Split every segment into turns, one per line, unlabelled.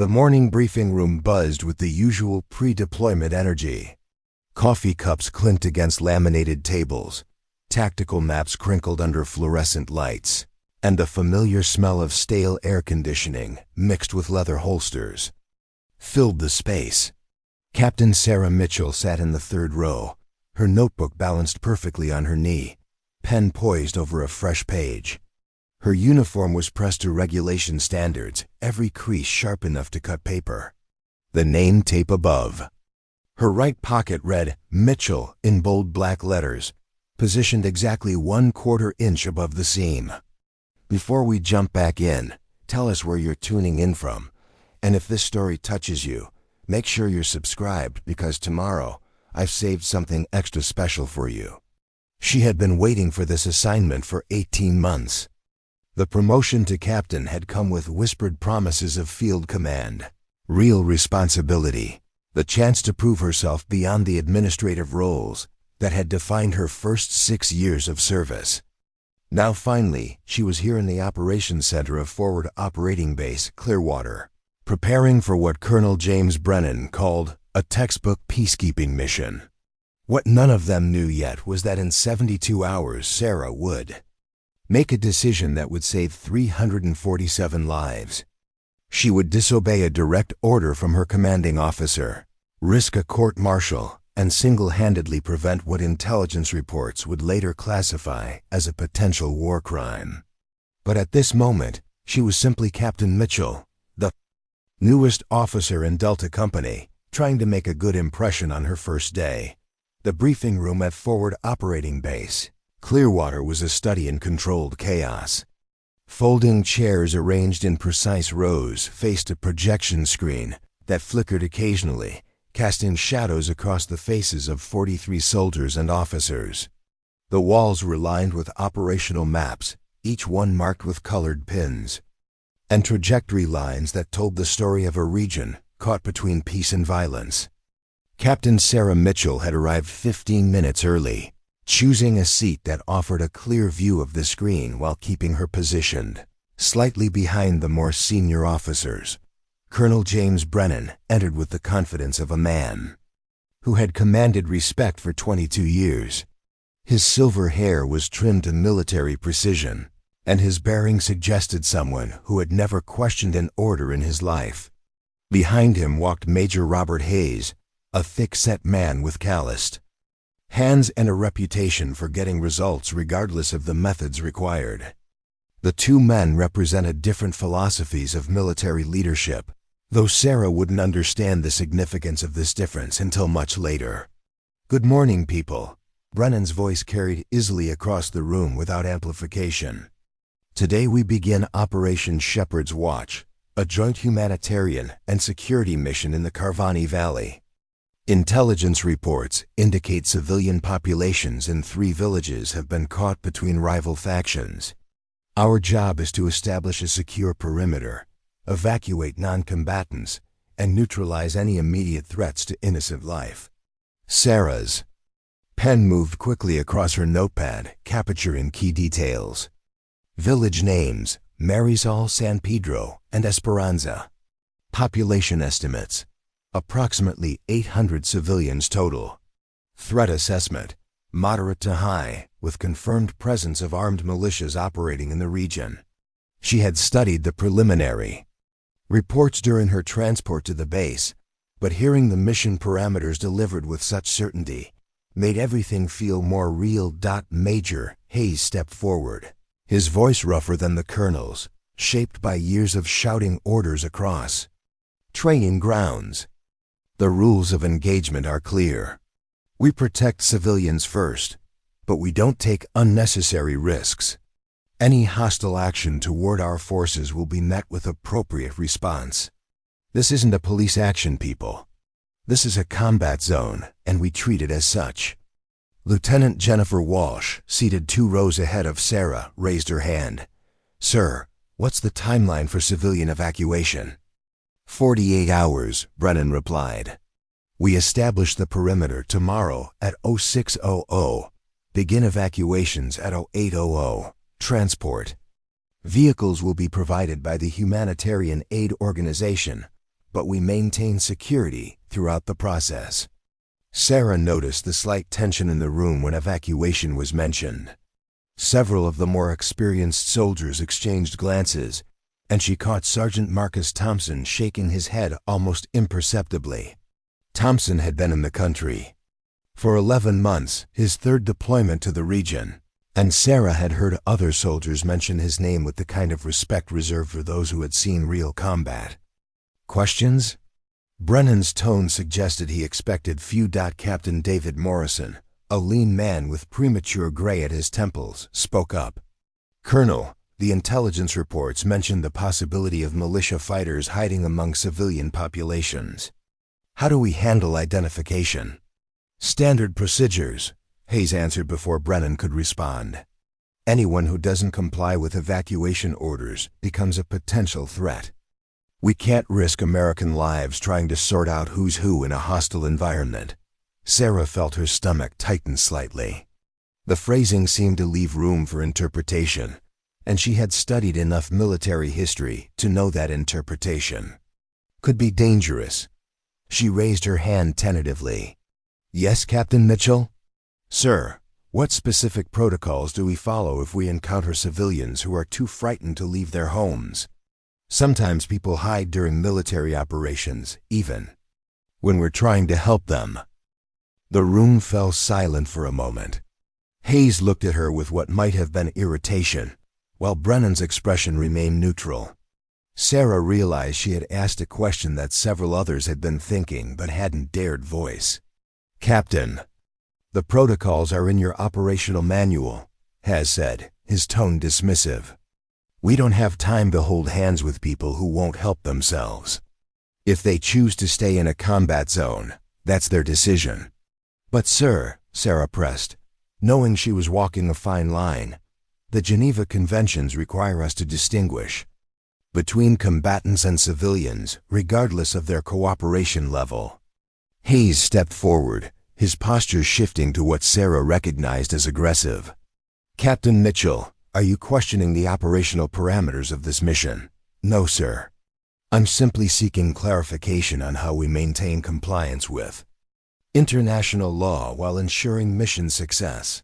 The morning briefing room buzzed with the usual pre-deployment energy. Coffee cups clinked against laminated tables, tactical maps crinkled under fluorescent lights, and the familiar smell of stale air conditioning, mixed with leather holsters, filled the space. Captain Sarah Mitchell sat in the third row, her notebook balanced perfectly on her knee, pen poised over a fresh page. Her uniform was pressed to regulation standards, every crease sharp enough to cut paper. The name tape above. Her right pocket read, Mitchell, in bold black letters, positioned exactly 1/4 inch above the seam. Before we jump back in, tell us where you're tuning in from, and if this story touches you, make sure you're subscribed because tomorrow I've saved something extra special for you. She had been waiting for this assignment for 18 months. The promotion to captain had come with whispered promises of field command, real responsibility, the chance to prove herself beyond the administrative roles that had defined her first 6 years of service. Now finally, she was here in the operations center of Forward Operating Base, Clearwater, preparing for what Colonel James Brennan called a textbook peacekeeping mission. What none of them knew yet was that in 72 hours Sarah would make a decision that would save 347 lives. She would disobey a direct order from her commanding officer, risk a court-martial, and single-handedly prevent what intelligence reports would later classify as a potential war crime. But at this moment, she was simply Captain Mitchell, the newest officer in Delta Company, trying to make a good impression on her first day. The briefing room at Forward Operating Base, Clearwater, was a study in controlled chaos. Folding chairs arranged in precise rows faced a projection screen that flickered occasionally, casting shadows across the faces of 43 soldiers and officers. The walls were lined with operational maps, each one marked with colored pins, and trajectory lines that told the story of a region caught between peace and violence. Captain Sarah Mitchell had arrived 15 minutes early, choosing a seat that offered a clear view of the screen while keeping her positioned slightly behind the more senior officers. Colonel James Brennan entered with the confidence of a man who had commanded respect for 22 years. His silver hair was trimmed to military precision, and his bearing suggested someone who had never questioned an order in his life. Behind him walked Major Robert Hayes, a thick-set man with calloused hands and a reputation for getting results regardless of the methods required. The two men represented different philosophies of military leadership, though Sarah wouldn't understand the significance of this difference until much later. "Good morning, people." Brennan's voice carried easily across the room without amplification. "Today we begin Operation Shepherd's Watch, a joint humanitarian and security mission in the Carvani Valley. Intelligence reports indicate civilian populations in 3 villages have been caught between rival factions. Our job is to establish a secure perimeter, evacuate non-combatants, and neutralize any immediate threats to innocent life." Sarah's pen moved quickly across her notepad, capturing key details. Village names: Marisol, San Pedro, and Esperanza. Population estimates: approximately 800 civilians total. Threat assessment: moderate to high, with confirmed presence of armed militias operating in the region. She had studied the preliminary reports during her transport to the base, but hearing the mission parameters delivered with such certainty made everything feel more real. Major Hayes stepped forward, his voice rougher than the colonel's, shaped by years of shouting orders across training grounds. "The rules of engagement are clear. We protect civilians first, but we don't take unnecessary risks. Any hostile action toward our forces will be met with appropriate response. This isn't a police action, people. This is a combat zone, and we treat it as such." Lieutenant Jennifer Walsh, seated 2 rows ahead of Sarah, raised her hand. "Sir, what's the timeline for civilian evacuation?" 48 hours, Brennan replied. "We establish the perimeter tomorrow at 0600. Begin evacuations at 0800. Transport. Vehicles will be provided by the Humanitarian Aid Organization, but we maintain security throughout the process. Sarah noticed the slight tension in the room when evacuation was mentioned. Several of the more experienced soldiers exchanged glances, and she caught Sergeant Marcus Thompson shaking his head almost imperceptibly. Thompson had been in the country for 11 months, his third deployment to the region, and Sarah had heard other soldiers mention his name with the kind of respect reserved for those who had seen real combat. Questions? Brennan's tone suggested he expected few. Captain David Morrison, a lean man with premature gray at his temples, spoke up. Colonel, the intelligence reports mentioned the possibility of militia fighters hiding among civilian populations. How do we handle identification? Standard procedures, Hayes answered before Brennan could respond. Anyone who doesn't comply with evacuation orders becomes a potential threat. We can't risk American lives trying to sort out who's who in a hostile environment. Sarah felt her stomach tighten slightly. The phrasing seemed to leave room for interpretation, and she had studied enough military history to know that interpretation could be dangerous. She raised her hand tentatively. Yes, Captain Mitchell? Sir, what specific protocols do we follow if we encounter civilians who are too frightened to leave their homes? Sometimes people hide during military operations, even when we're trying to help them. The room fell silent for a moment. Hayes looked at her with what might have been irritation, while Brennan's expression remained neutral. Sarah realized she had asked a question that several others had been thinking but hadn't dared voice. Captain, the protocols are in your operational manual, Hayes said, his tone dismissive. We don't have time to hold hands with people who won't help themselves. If they choose to stay in a combat zone, that's their decision. But sir, Sarah pressed, knowing she was walking a fine line, the Geneva Conventions require us to distinguish between combatants and civilians, regardless of their cooperation level. Hayes stepped forward, his posture shifting to what Sarah recognized as aggressive. Captain Mitchell, are you questioning the operational parameters of this mission? No, sir. I'm simply seeking clarification on how we maintain compliance with international law while ensuring mission success.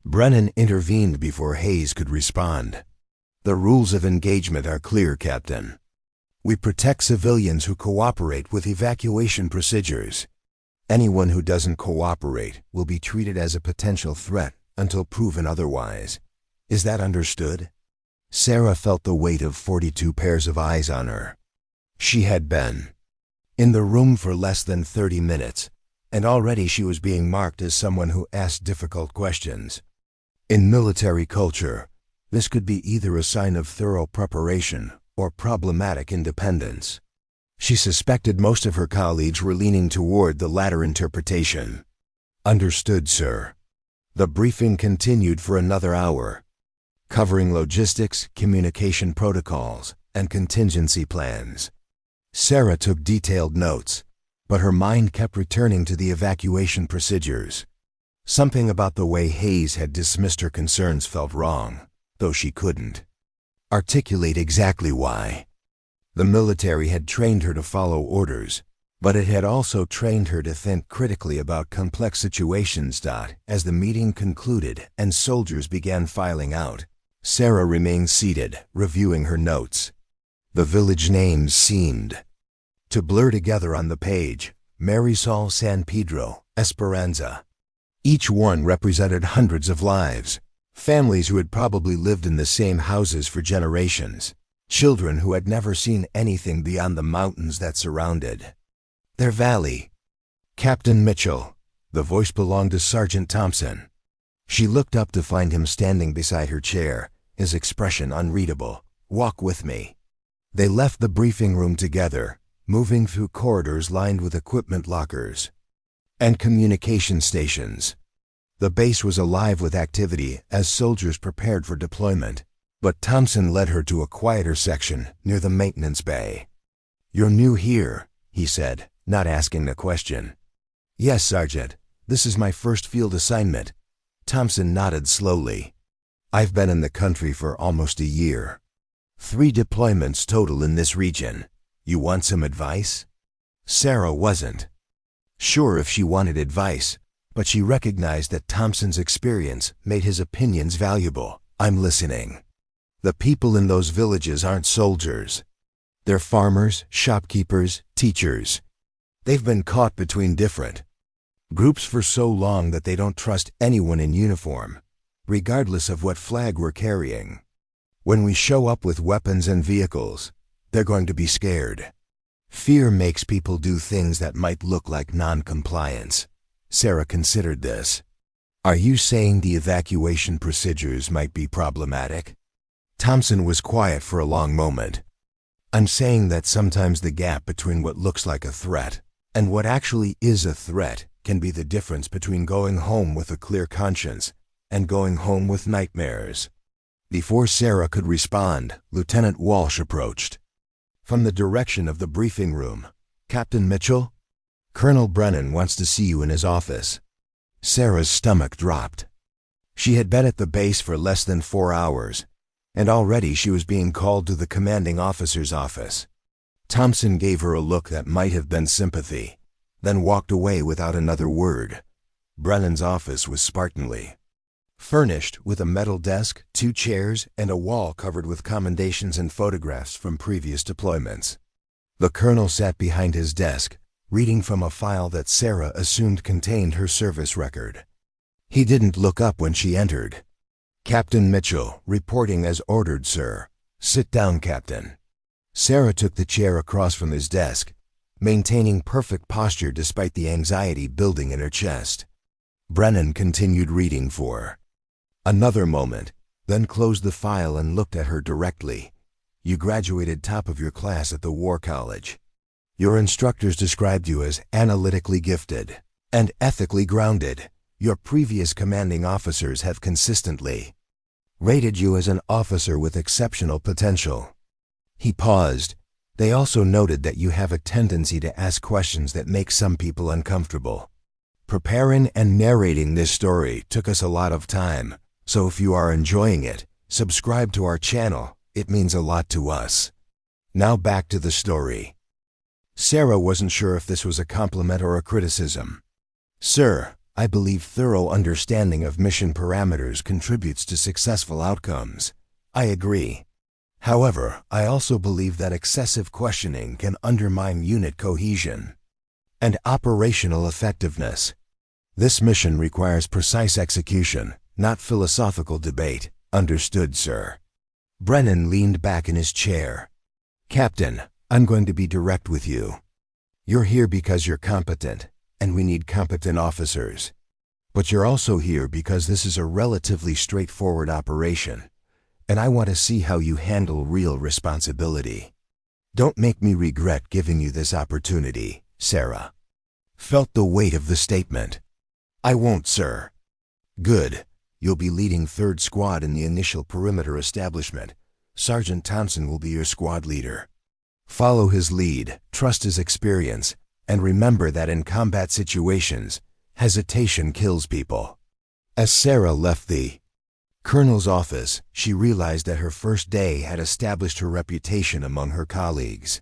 Brennan intervened before Hayes could respond. The rules of engagement are clear, Captain. We protect civilians who cooperate with evacuation procedures. Anyone who doesn't cooperate will be treated as a potential threat until proven otherwise. Is that understood? Sarah felt the weight of 42 pairs of eyes on her. She had been in the room for less than 30 minutes, and already she was being marked as someone who asked difficult questions. In military culture, this could be either a sign of thorough preparation or problematic independence. She suspected most of her colleagues were leaning toward the latter interpretation. Understood, sir. The briefing continued for another hour, covering logistics, communication protocols, and contingency plans. Sarah took detailed notes, but her mind kept returning to the evacuation procedures. Something about the way Hayes had dismissed her concerns felt wrong, though she couldn't articulate exactly why. The military had trained her to follow orders, but it had also trained her to think critically about complex situations. As the meeting concluded and soldiers began filing out, Sarah remained seated, reviewing her notes. The village names seemed to blur together on the page: Marisol, San Pedro, Esperanza. Each one represented hundreds of lives, families who had probably lived in the same houses for generations, children who had never seen anything beyond the mountains that surrounded their valley. Captain Mitchell, the voice belonged to Sergeant Thompson. She looked up to find him standing beside her chair, his expression unreadable. Walk with me. They left the briefing room together, moving through corridors lined with equipment lockers and communication stations. The base was alive with activity as soldiers prepared for deployment, but Thompson led her to a quieter section near the maintenance bay. You're new here, he said, not asking the question. Yes, Sergeant. This is my first field assignment. Thompson nodded slowly. I've been in the country for almost a year. 3 deployments total in this region. You want some advice? Sarah wasn't sure if she wanted advice, but she recognized that Thompson's experience made his opinions valuable. "I'm listening. The people in those villages aren't soldiers. They're farmers, shopkeepers, teachers. They've been caught between different groups for so long that they don't trust anyone in uniform, regardless of what flag we're carrying. When we show up with weapons and vehicles, they're going to be scared. Fear makes people do things that might look like non-compliance." Sarah considered this. "Are you saying the evacuation procedures might be problematic?" Thompson was quiet for a long moment. "I'm saying that sometimes the gap between what looks like a threat and what actually is a threat can be the difference between going home with a clear conscience and going home with nightmares." Before Sarah could respond, Lieutenant Walsh approached. From the direction of the briefing room. "Captain Mitchell? Colonel Brennan wants to see you in his office." Sarah's stomach dropped. She had been at the base for less than 4 hours, and already she was being called to the commanding officer's office. Thompson gave her a look that might have been sympathy, then walked away without another word. Brennan's office was spartanly furnished with a metal desk, 2 chairs, and a wall covered with commendations and photographs from previous deployments. The colonel sat behind his desk, reading from a file that Sarah assumed contained her service record. He didn't look up when she entered. "Captain Mitchell, reporting as ordered, sir." "Sit down, Captain." Sarah took the chair across from his desk, maintaining perfect posture despite the anxiety building in her chest. Brennan continued reading for another moment, then closed the file and looked at her directly. "You graduated top of your class at the War College. Your instructors described you as analytically gifted and ethically grounded. Your previous commanding officers have consistently rated you as an officer with exceptional potential." He paused. "They also noted that you have a tendency to ask questions that make some people uncomfortable. Preparing and narrating this story took us a lot of time, so if you are enjoying it, subscribe to our channel. It means a lot to us. Now back to the story." Sarah wasn't sure if this was a compliment or a criticism. "Sir, I believe thorough understanding of mission parameters contributes to successful outcomes. I agree. However, I also believe that excessive questioning can undermine unit cohesion and operational effectiveness. This mission requires precise execution, not philosophical debate." "Understood, sir." Brennan leaned back in his chair. "Captain, I'm going to be direct with you. You're here because you're competent, and we need competent officers. But you're also here because this is a relatively straightforward operation, and I want to see how you handle real responsibility. Don't make me regret giving you this opportunity." Sarah felt the weight of the statement. "I won't, sir." "Good. You'll be leading 3rd Squad in the initial perimeter establishment. Sergeant Thompson will be your squad leader. Follow his lead, trust his experience, and remember that in combat situations, hesitation kills people." As Sarah left the colonel's office, she realized that her first day had established her reputation among her colleagues.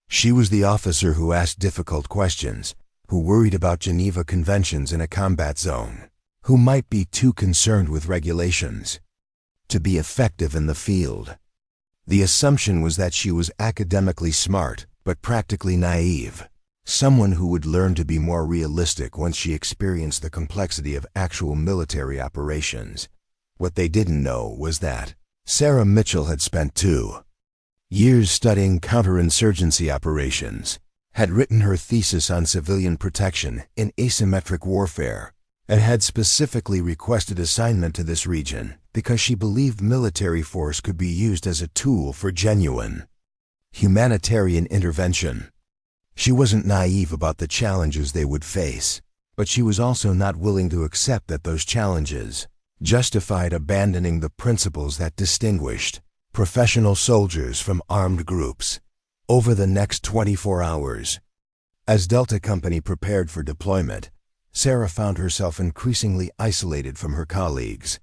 She was the officer who asked difficult questions, who worried about Geneva Conventions in a combat zone, who might be too concerned with regulations to be effective in the field. The assumption was that she was academically smart, but practically naive, someone who would learn to be more realistic once she experienced the complexity of actual military operations. What they didn't know was that Sarah Mitchell had spent 2 years studying counterinsurgency operations, had written her thesis on civilian protection in asymmetric warfare, and had specifically requested assignment to this region because she believed military force could be used as a tool for genuine humanitarian intervention. She wasn't naive about the challenges they would face, but she was also not willing to accept that those challenges justified abandoning the principles that distinguished professional soldiers from armed groups. Over the next 24 hours, as Delta Company prepared for deployment, Sarah found herself increasingly isolated from her colleagues.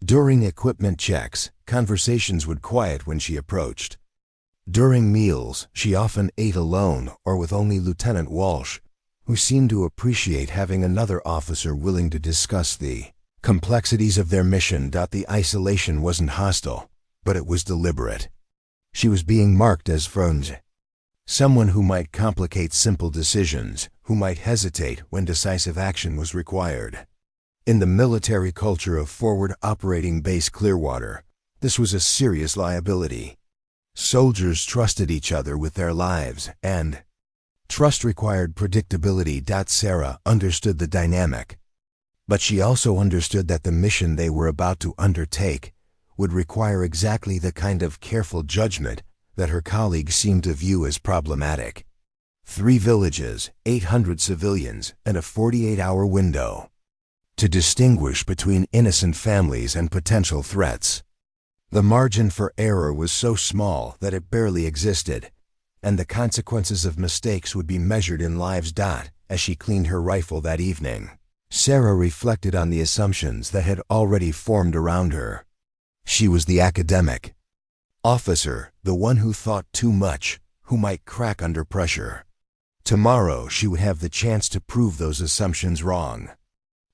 During equipment checks, conversations would quiet when she approached During meals, she often ate alone or with only Lieutenant Walsh, who seemed to appreciate having another officer willing to discuss the complexities of their mission. The isolation wasn't hostile, but it was deliberate. She was being marked as Franz, someone who might complicate simple decisions, who might hesitate when decisive action was required. In the military culture of Forward Operating Base Clearwater, this was a serious liability. Soldiers trusted each other with their lives, and trust required predictability. Sarah understood the dynamic, but she also understood that the mission they were about to undertake would require exactly the kind of careful judgment that her colleagues seemed to view as problematic. 3 villages, 800 civilians, and a 48-hour window to distinguish between innocent families and potential threats. The margin for error was so small that it barely existed, and the consequences of mistakes would be measured in lives. As she cleaned her rifle that evening, Sarah reflected on the assumptions that had already formed around her. She was the academic officer, the one who thought too much, who might crack under pressure. Tomorrow she would have the chance to prove those assumptions wrong.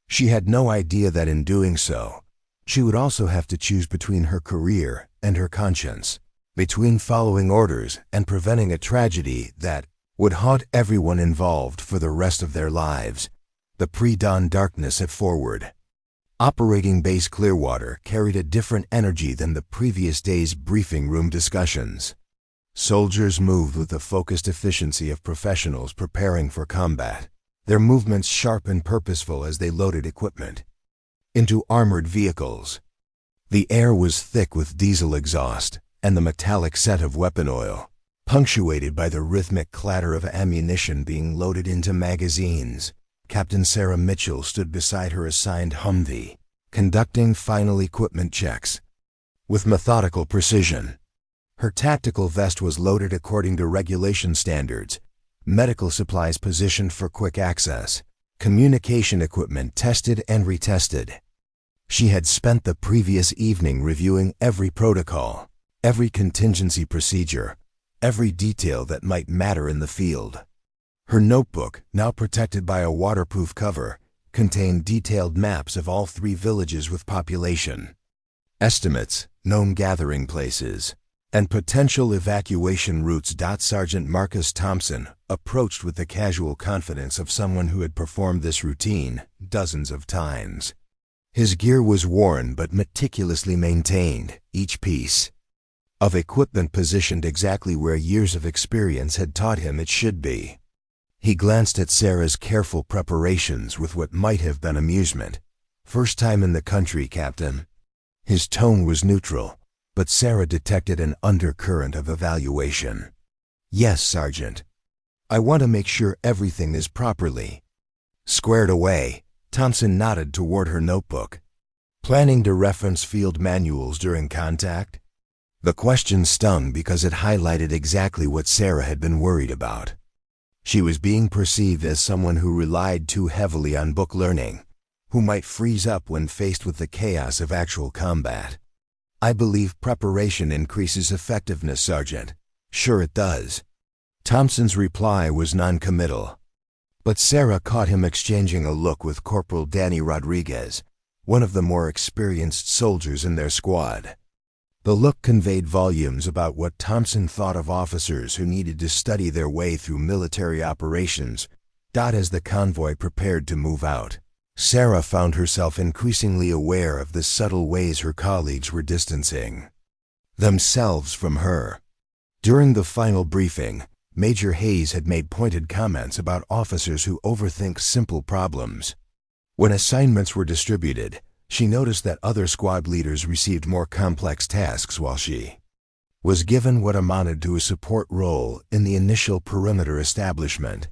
She had no idea that in doing so, she would also have to choose between her career and her conscience, between following orders and preventing a tragedy that would haunt everyone involved for the rest of their lives. The pre-dawn darkness at Forward Operating Base Clearwater carried a different energy than the previous day's briefing room discussions. Soldiers moved with the focused efficiency of professionals preparing for combat, their movements sharp and purposeful as they loaded equipment into armored vehicles. The air was thick with diesel exhaust and the metallic scent of weapon oil, punctuated by the rhythmic clatter of ammunition being loaded into magazines. Captain Sarah Mitchell stood beside her assigned Humvee, conducting final equipment checks with methodical precision. Her tactical vest was loaded according to regulation standards, medical supplies positioned for quick access, communication equipment tested and retested. She had spent the previous evening reviewing every protocol, every contingency procedure, every detail that might matter in the field. Her notebook, now protected by a waterproof cover, contained detailed maps of all 3 villages with population estimates, known gathering places, and potential evacuation routes. Sergeant Marcus Thompson approached with the casual confidence of someone who had performed this routine dozens of times. His gear was worn but meticulously maintained, each piece of equipment positioned exactly where years of experience had taught him it should be. He glanced at Sarah's careful preparations with what might have been amusement. "First time in the country, Captain." His tone was neutral, but Sarah detected an undercurrent of evaluation. "Yes, Sergeant. I want to make sure everything is properly squared away." Thompson nodded toward her notebook. "Planning to reference field manuals during contact?" The question stung because it highlighted exactly what Sarah had been worried about. She was being perceived as someone who relied too heavily on book learning, who might freeze up when faced with the chaos of actual combat. "I believe preparation increases effectiveness, Sergeant." "Sure it does." Thompson's reply was non-committal, but Sarah caught him exchanging a look with Corporal Danny Rodriguez, one of the more experienced soldiers in their squad. The look conveyed volumes about what Thompson thought of officers who needed to study their way through military operations. As the convoy prepared to move out, Sarah found herself increasingly aware of the subtle ways her colleagues were distancing themselves from her. During the final briefing, Major Hayes had made pointed comments about officers who overthink simple problems. When assignments were distributed, she noticed that other squad leaders received more complex tasks while she was given what amounted to a support role in the initial perimeter establishment.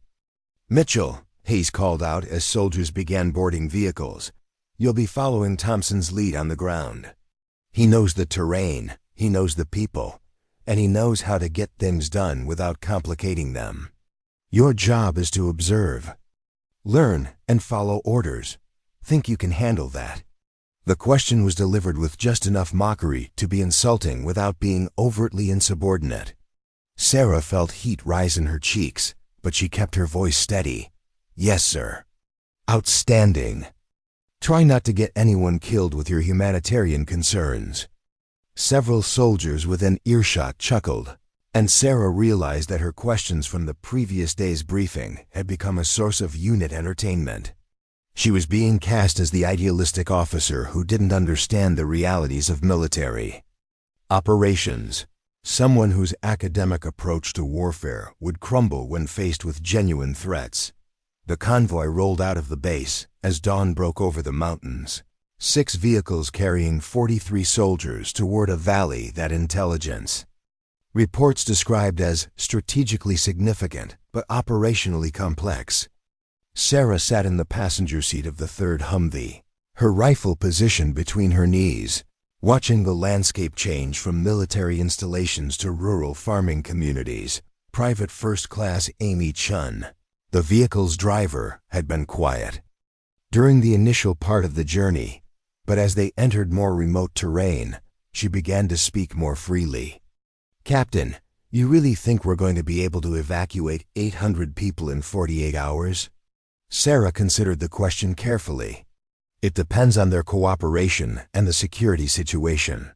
"Mitchell," Hayes called out as soldiers began boarding vehicles, "you'll be following Thompson's lead on the ground. He knows the terrain, he knows the people, and he knows how to get things done without complicating them. Your job is to observe, learn, and follow orders. Think you can handle that?" The question was delivered with just enough mockery to be insulting without being overtly insubordinate. Sarah felt heat rise in her cheeks, but she kept her voice steady. Yes, sir. Outstanding. Try not to get anyone killed with your humanitarian concerns. Several soldiers within earshot chuckled, and Sarah realized that her questions from the previous day's briefing had become a source of unit entertainment. She was being cast as the idealistic officer who didn't understand the realities of military operations, someone whose academic approach to warfare would crumble when faced with genuine threats. The convoy rolled out of the base as dawn broke over the mountains, 6 vehicles carrying 43 soldiers toward a valley that intelligence reports described as strategically significant but operationally complex. Sarah sat in the passenger seat of the 3rd Humvee, her rifle positioned between her knees, watching the landscape change from military installations to rural farming communities. Private First Class Amy Chun, the vehicle's driver, had been quiet during the initial part of the journey, but as they entered more remote terrain, she began to speak more freely. Captain, you really think we're going to be able to evacuate 800 people in 48 hours? Sarah considered the question carefully. It depends on their cooperation and the security situation.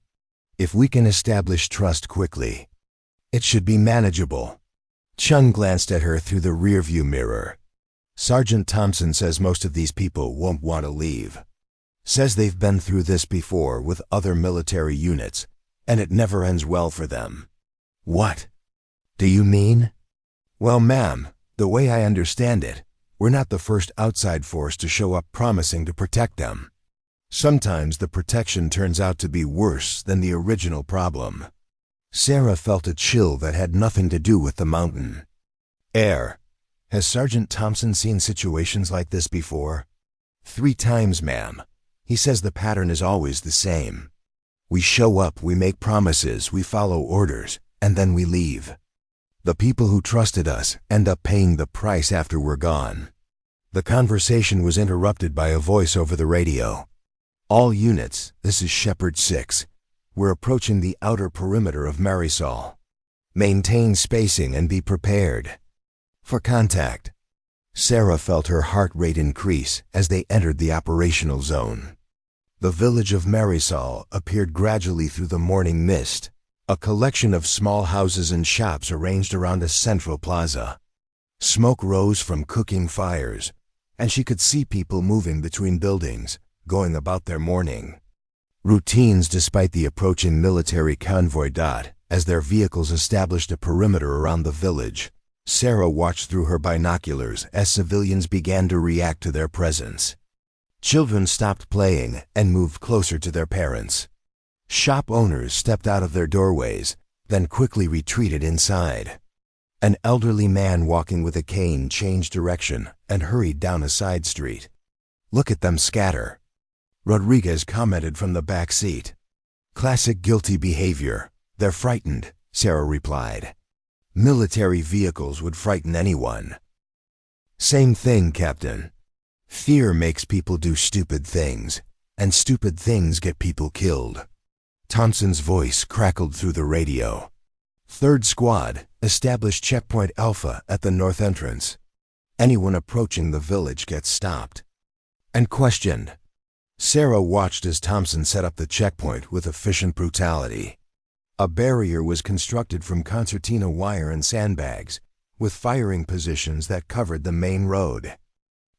If we can establish trust quickly, it should be manageable. Chun glanced at her through the rearview mirror. Sergeant Thompson says most of these people won't want to leave. Says they've been through this before with other military units, and it never ends well for them. What do you mean? Well, ma'am, the way I understand it, we're not the first outside force to show up promising to protect them. Sometimes the protection turns out to be worse than the original problem. Sarah felt a chill that had nothing to do with the mountain air. Has Sergeant Thompson seen situations like this before? 3 times, ma'am. He says the pattern is always the same. We show up, we make promises, we follow orders, and then we leave. The people who trusted us end up paying the price after we're gone. The conversation was interrupted by a voice over the radio. All units, this is Shepherd 6. We're approaching the outer perimeter of Marisol. Maintain spacing and be prepared for contact. Sarah felt her heart rate increase as they entered the operational zone. The village of Marisol appeared gradually through the morning mist, a collection of small houses and shops arranged around a central plaza. Smoke rose from cooking fires, and she could see people moving between buildings, going about their morning routines despite the approaching military convoy. As their vehicles established a perimeter around the village, Sarah watched through her binoculars as civilians began to react to their presence. Children stopped playing and moved closer to their parents. Shop owners stepped out of their doorways, then quickly retreated inside. An elderly man walking with a cane changed direction and hurried down a side street. Look at them scatter, Rodriguez commented from the back seat. Classic guilty behavior. They're frightened, Sarah replied. Military vehicles would frighten anyone. Same thing, Captain. Fear makes people do stupid things, and stupid things get people killed. Thompson's voice crackled through the radio. 3rd Squad, establish checkpoint Alpha at the north entrance. Anyone approaching the village gets stopped and questioned. Sarah watched as Thompson set up the checkpoint with efficient brutality. A barrier was constructed from concertina wire and sandbags, with firing positions that covered the main road.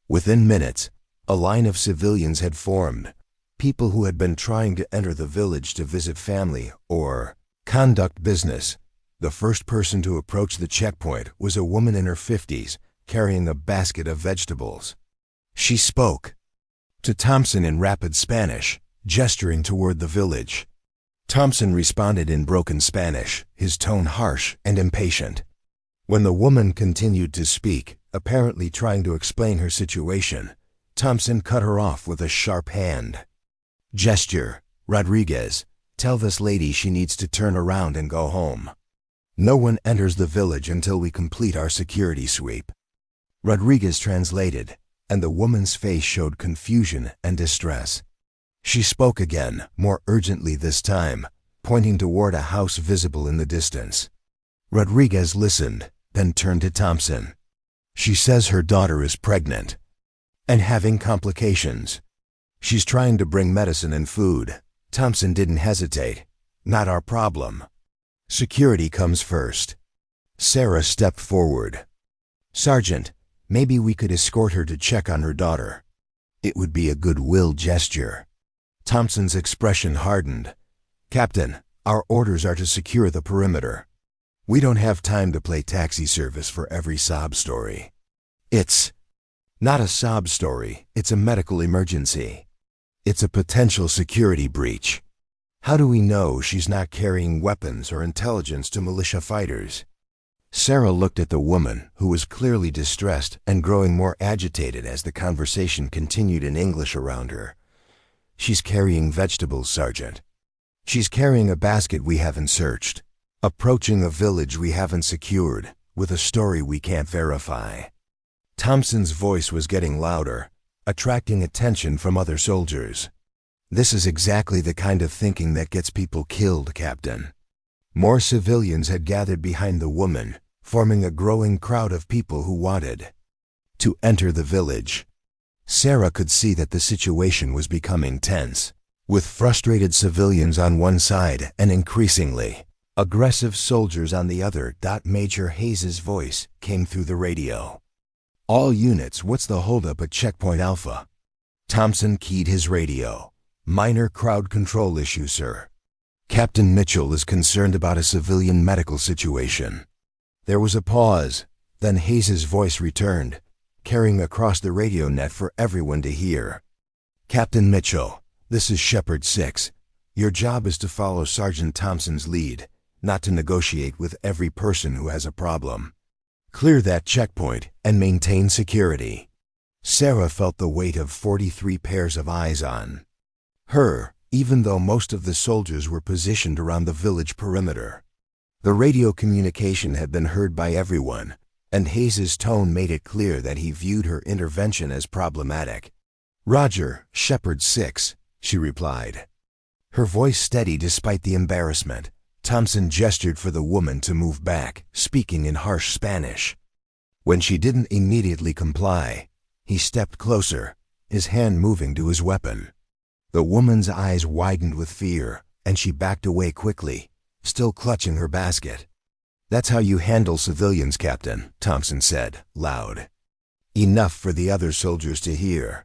Within minutes, a line of civilians had formed, people who had been trying to enter the village to visit family or conduct business. The first person to approach the checkpoint was a woman in her 50s, carrying a basket of vegetables. She spoke to Thompson in rapid Spanish, gesturing toward the village. Thompson responded in broken Spanish, his tone harsh and impatient. When the woman continued to speak, apparently trying to explain her situation, Thompson cut her off with a sharp hand gesture. Rodriguez, tell this lady she needs to turn around and go home. No one enters the village until we complete our security sweep. Rodriguez translated, and the woman's face showed confusion and distress. She spoke again, more urgently this time, pointing toward a house visible in the distance. Rodriguez listened, then turned to Thompson. She says her daughter is pregnant and having complications. She's trying to bring medicine and food. Thompson didn't hesitate. Not our problem. Security comes first. Sarah stepped forward. Sergeant, maybe we could escort her to check on her daughter. It would be a goodwill gesture. Thompson's expression hardened. Captain, our orders are to secure the perimeter. We don't have time to play taxi service for every sob story. It's not a sob story, it's a medical emergency. It's a potential security breach. How do we know she's not carrying weapons or intelligence to militia fighters? Sarah looked at the woman, who was clearly distressed and growing more agitated as the conversation continued in English around her. She's carrying vegetables, Sergeant. She's carrying a basket we haven't searched, approaching a village we haven't secured, with a story we can't verify. Thompson's voice was getting louder, attracting attention from other soldiers. This is exactly the kind of thinking that gets people killed, Captain. More civilians had gathered behind the woman, forming a growing crowd of people who wanted to enter the village. Sarah could see that the situation was becoming tense, with frustrated civilians on one side and increasingly aggressive soldiers on the other. Major Hayes's voice came through the radio. All units, what's the holdup at Checkpoint Alpha? Thompson keyed his radio. Minor crowd control issue, sir. Captain Mitchell is concerned about a civilian medical situation. There was a pause, then Hayes's voice returned, carrying across the radio net for everyone to hear. Captain Mitchell, this is Shepherd 6. Your job is to follow Sergeant Thompson's lead, not to negotiate with every person who has a problem. Clear that checkpoint and maintain security. Sarah felt the weight of 43 pairs of eyes on her, even though most of the soldiers were positioned around the village perimeter. The radio communication had been heard by everyone, and Hayes's tone made it clear that he viewed her intervention as problematic. Roger, Shepherd 6, she replied. Her voice steady despite the embarrassment. Thompson gestured for the woman to move back, speaking in harsh Spanish. When she didn't immediately comply, he stepped closer, his hand moving to his weapon. The woman's eyes widened with fear, and she backed away quickly, still clutching her basket. That's how you handle civilians, Captain, Thompson said, loud. Enough for the other soldiers to hear.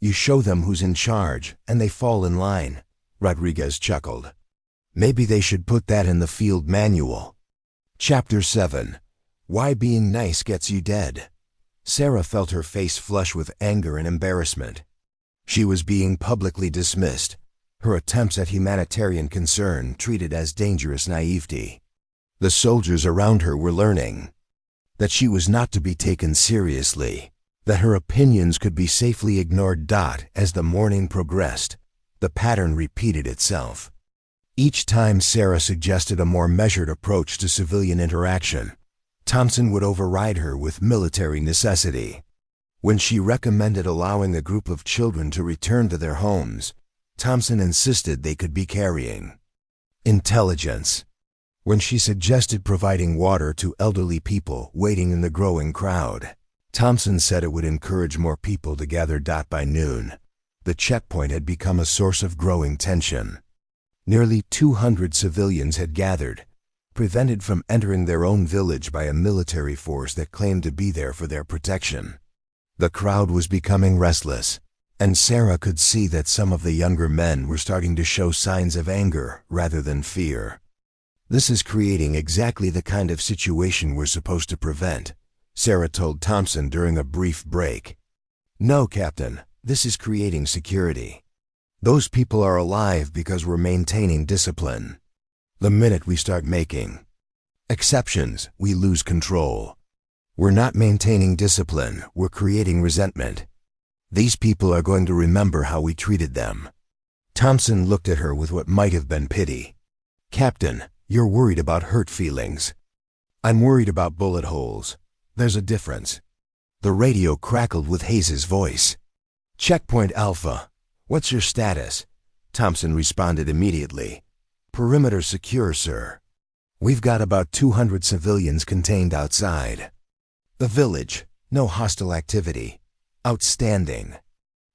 You show them who's in charge, and they fall in line, Rodriguez chuckled. Maybe they should put that in the field manual. Chapter 7. Why Being Nice Gets You Dead. Sarah felt her face flush with anger and embarrassment. She was being publicly dismissed, her attempts at humanitarian concern treated as dangerous naivety. The soldiers around her were learning that she was not to be taken seriously, that her opinions could be safely ignored. As the morning progressed, the pattern repeated itself. Each time Sarah suggested a more measured approach to civilian interaction, Thompson would override her with military necessity. When she recommended allowing a group of children to return to their homes, Thompson insisted they could be carrying intelligence. When she suggested providing water to elderly people waiting in the growing crowd, Thompson said it would encourage more people to gather. By noon, the checkpoint had become a source of growing tension. Nearly 200 civilians had gathered, prevented from entering their own village by a military force that claimed to be there for their protection. The crowd was becoming restless, and Sarah could see that some of the younger men were starting to show signs of anger rather than fear. This is creating exactly the kind of situation we're supposed to prevent, Sarah told Thompson during a brief break. No, Captain, this is creating security. Those people are alive because we're maintaining discipline. The minute we start making exceptions, we lose control. We're not maintaining discipline, we're creating resentment. These people are going to remember how we treated them. Thompson looked at her with what might have been pity. Captain, you're worried about hurt feelings. I'm worried about bullet holes. There's a difference. The radio crackled with Hayes's voice. Checkpoint Alpha. What's your status? Thompson responded immediately. Perimeter secure, sir. We've got about 200 civilians contained outside the village. No hostile activity. Outstanding.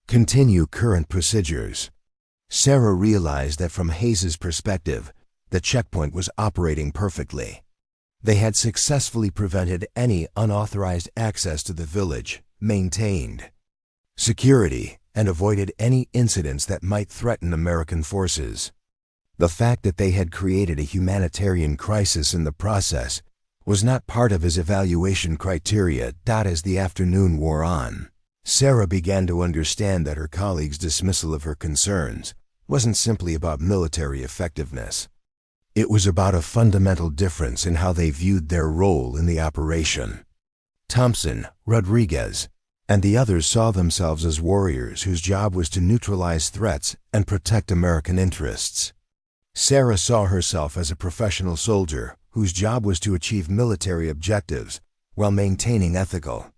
Continue current procedures. Sarah realized that from Hayes's perspective, the checkpoint was operating perfectly. They had successfully prevented any unauthorized access to the village, maintained security, and avoided any incidents that might threaten American forces. The fact that they had created a humanitarian crisis in the process was not part of his evaluation criteria. As the afternoon wore on, Sarah began to understand that her colleagues' dismissal of her concerns wasn't simply about military effectiveness. It was about a fundamental difference in how they viewed their role in the operation. Thompson, Rodriguez, and the others saw themselves as warriors whose job was to neutralize threats and protect American interests. Sarah saw herself as a professional soldier whose job was to achieve military objectives while maintaining ethical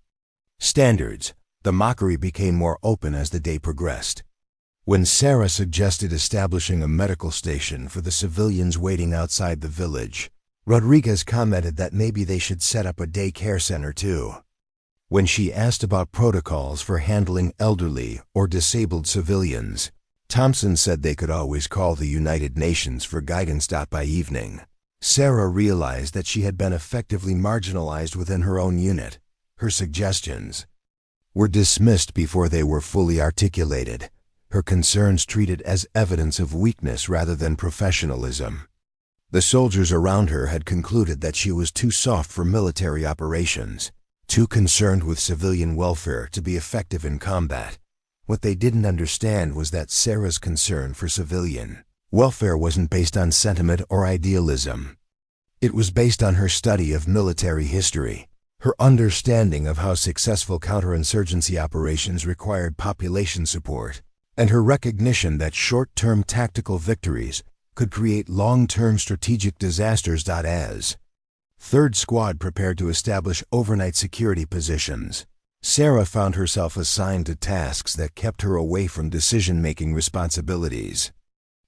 standards. The mockery became more open as the day progressed. When Sarah suggested establishing a medical station for the civilians waiting outside the village, Rodriguez commented that maybe they should set up a daycare center too. When she asked about protocols for handling elderly or disabled civilians, Thompson said they could always call the United Nations for guidance. By evening, Sarah realized that she had been effectively marginalized within her own unit. Her suggestions were dismissed before they were fully articulated, her concerns treated as evidence of weakness rather than professionalism. The soldiers around her had concluded that she was too soft for military operations, too concerned with civilian welfare to be effective in combat. What they didn't understand was that Sarah's concern for civilian welfare wasn't based on sentiment or idealism. It was based on her study of military history, her understanding of how successful counterinsurgency operations required population support, and her recognition that short-term tactical victories could create long-term strategic disasters. As 3rd Squad prepared to establish overnight security positions, Sarah found herself assigned to tasks that kept her away from decision-making responsibilities.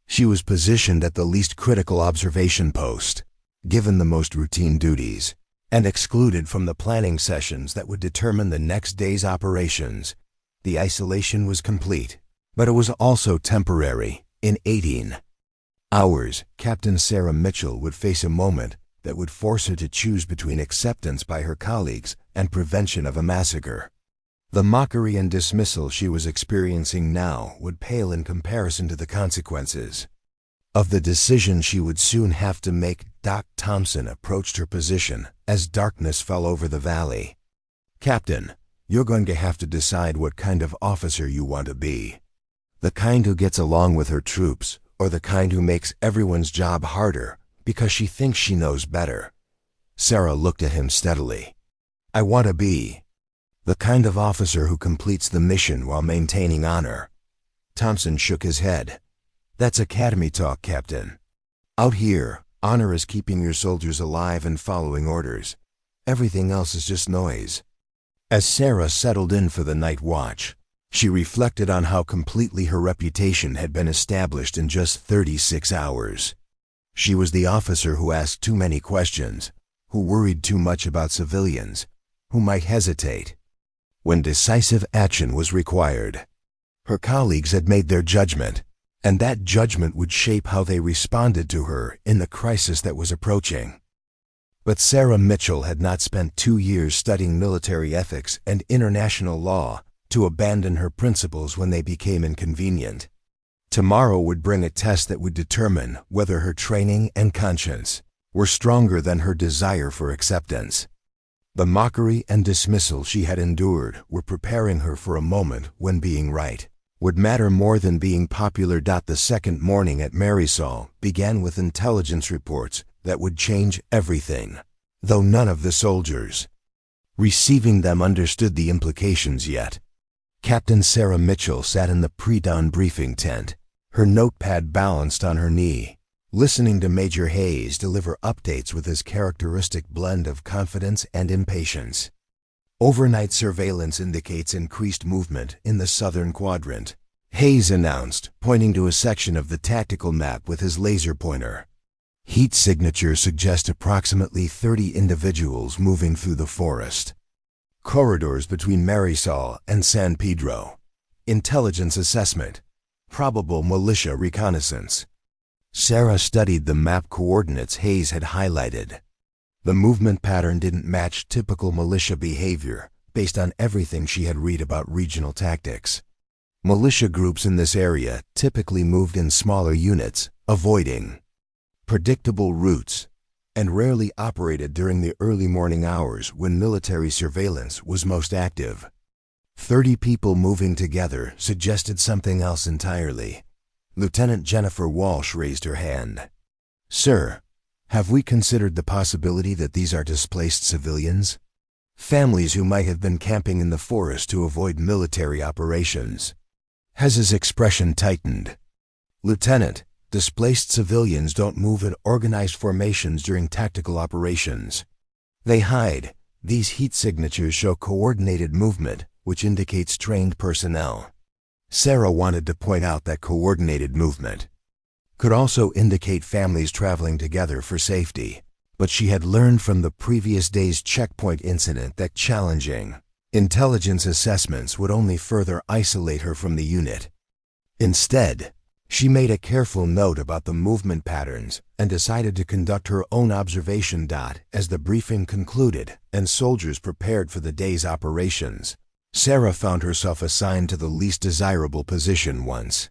She was positioned at the least critical observation post, given the most routine duties, and excluded from the planning sessions that would determine the next day's operations. The isolation was complete, but it was also temporary. In 18 hours, Captain Sarah Mitchell would face a moment that would force her to choose between acceptance by her colleagues and prevention of a massacre. The mockery and dismissal she was experiencing now would pale in comparison to the consequences of the decision she would soon have to make. Thompson approached her position as darkness fell over the valley. "Captain, you're going to have to decide what kind of officer you want to be. The kind who gets along with her troops, or the kind who makes everyone's job harder because she thinks she knows better." Sarah looked at him steadily. "I want to be the kind of officer who completes the mission while maintaining honor." Thompson shook his head. "That's academy talk, Captain. Out here, honor is keeping your soldiers alive and following orders. Everything else is just noise." As Sarah settled in for the night watch, she reflected on how completely her reputation had been established in just 36 hours. She was the officer who asked too many questions, who worried too much about civilians, who might hesitate when decisive action was required. Her colleagues had made their judgment, and that judgment would shape how they responded to her in the crisis that was approaching. But Sarah Mitchell had not spent 2 years studying military ethics and international law to abandon her principles when they became inconvenient. Tomorrow would bring a test that would determine whether her training and conscience were stronger than her desire for acceptance. The mockery and dismissal she had endured were preparing her for a moment when being right would matter more than being popular. The second morning at Marisol began with intelligence reports that would change everything, though none of the soldiers receiving them understood the implications yet. Captain Sarah Mitchell sat in the pre-dawn briefing tent, her notepad balanced on her knee, listening to Major Hayes deliver updates with his characteristic blend of confidence and impatience. "Overnight surveillance indicates increased movement in the southern quadrant," Hayes announced, pointing to a section of the tactical map with his laser pointer. Heat signatures suggest approximately 30 individuals moving through the forest. Corridors between Marisol and San Pedro. Intelligence assessment. Probable militia reconnaissance. Sarah studied the map coordinates Hayes had highlighted. The movement pattern didn't match typical militia behavior based on everything she had read about regional tactics. Militia groups in this area typically moved in smaller units, avoiding predictable routes, and rarely operated during the early morning hours when military surveillance was most active. 30 people moving together suggested something else entirely. Lieutenant Jennifer Walsh raised her hand. "Sir, have we considered the possibility that these are displaced civilians? Families who might have been camping in the forest to avoid military operations?" Hez's expression tightened. "Lieutenant, displaced civilians don't move in organized formations during tactical operations. They hide. These heat signatures show coordinated movement, which indicates trained personnel." Sarah wanted to point out that coordinated movement could also indicate families traveling together for safety, but she had learned from the previous day's checkpoint incident that challenging intelligence assessments would only further isolate her from the unit. Instead, she made a careful note about the movement patterns and decided to conduct her own observation. As the briefing concluded and soldiers prepared for the day's operations, Sarah found herself assigned to the least desirable position once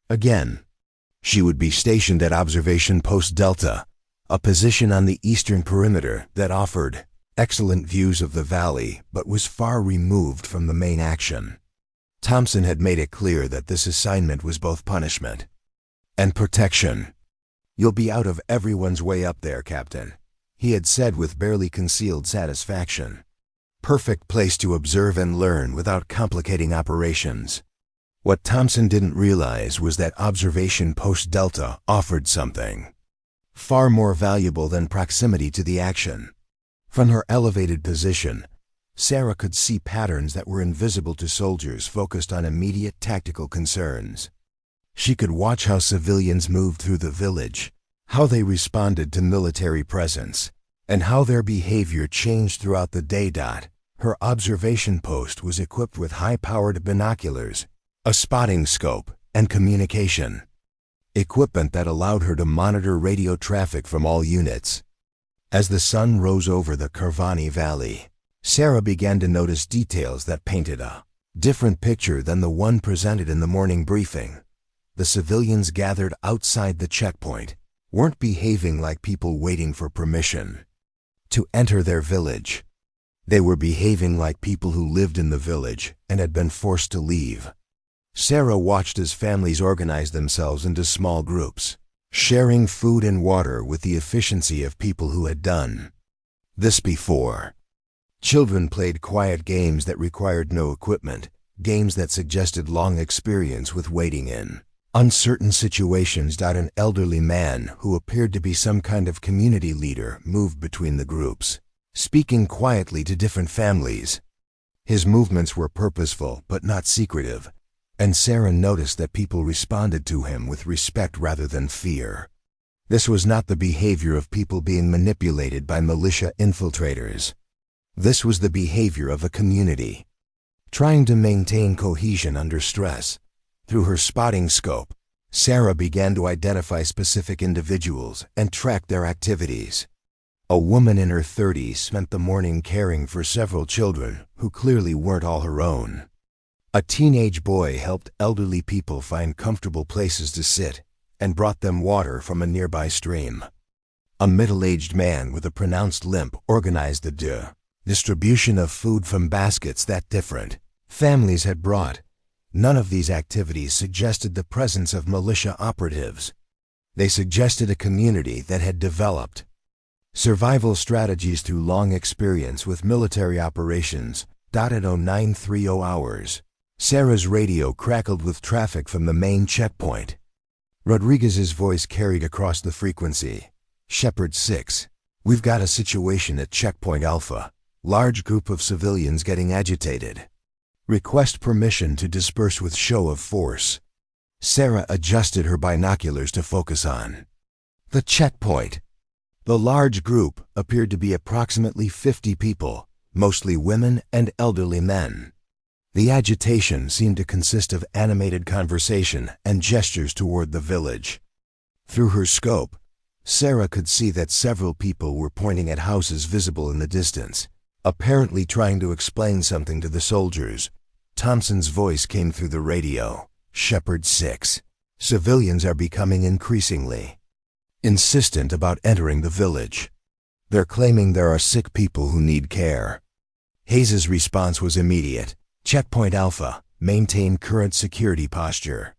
again. She would be stationed at Observation Post Delta, a position on the eastern perimeter that offered excellent views of the valley but was far removed from the main action. Thompson had made it clear that this assignment was both punishment and protection. "You'll be out of everyone's way up there, Captain," he had said with barely concealed satisfaction. "Perfect place to observe and learn without complicating operations." What Thompson didn't realize was that Observation Post Delta offered something far more valuable than proximity to the action. From her elevated position, Sarah could see patterns that were invisible to soldiers focused on immediate tactical concerns. She could watch how civilians moved through the village, how they responded to military presence, and how their behavior changed throughout the day. Her observation post was equipped with high-powered binoculars, a spotting scope, and communication equipment that allowed her to monitor radio traffic from all units. As the sun rose over the Carvani Valley, Sarah began to notice details that painted a different picture than the one presented in the morning briefing. The civilians gathered outside the checkpoint weren't behaving like people waiting for permission to enter their village. They were behaving like people who lived in the village and had been forced to leave. Sarah watched as families organized themselves into small groups, sharing food and water with the efficiency of people who had done this before. Children played quiet games that required no equipment, games that suggested long experience with waiting in uncertain situations. An elderly man who appeared to be some kind of community leader moved between the groups, speaking quietly to different families. His movements were purposeful but not secretive, and Sarah noticed that people responded to him with respect rather than fear. This was not the behavior of people being manipulated by militia infiltrators. This was the behavior of a community trying to maintain cohesion under stress. Through her spotting scope, Sarah began to identify specific individuals and track their activities. A woman in her 30s spent the morning caring for several children who clearly weren't all her own. A teenage boy helped elderly people find comfortable places to sit and brought them water from a nearby stream. A middle-aged man with a pronounced limp organized the distribution of food from baskets that different families had brought. None of these activities suggested the presence of militia operatives. They suggested a community that had developed survival strategies through long experience with military operations. At 0930 hours, Sarah's radio crackled with traffic from the main checkpoint. Rodriguez's voice carried across the frequency. "Shepherd 6, we've got a situation at Checkpoint Alpha. Large group of civilians getting agitated. Request permission to disperse with show of force." Sarah adjusted her binoculars to focus on The checkpoint. The large group appeared to be approximately 50 people, mostly women and elderly men. The agitation seemed to consist of animated conversation and gestures toward the village. Through her scope, Sarah could see that several people were pointing at houses visible in the distance, apparently trying to explain something to the soldiers. Thompson's voice came through the radio. Shepherd 6. Civilians are becoming increasingly insistent about entering the village. They're claiming there are sick people who need care. Hayes's response was immediate. Checkpoint Alpha, maintain current security posture.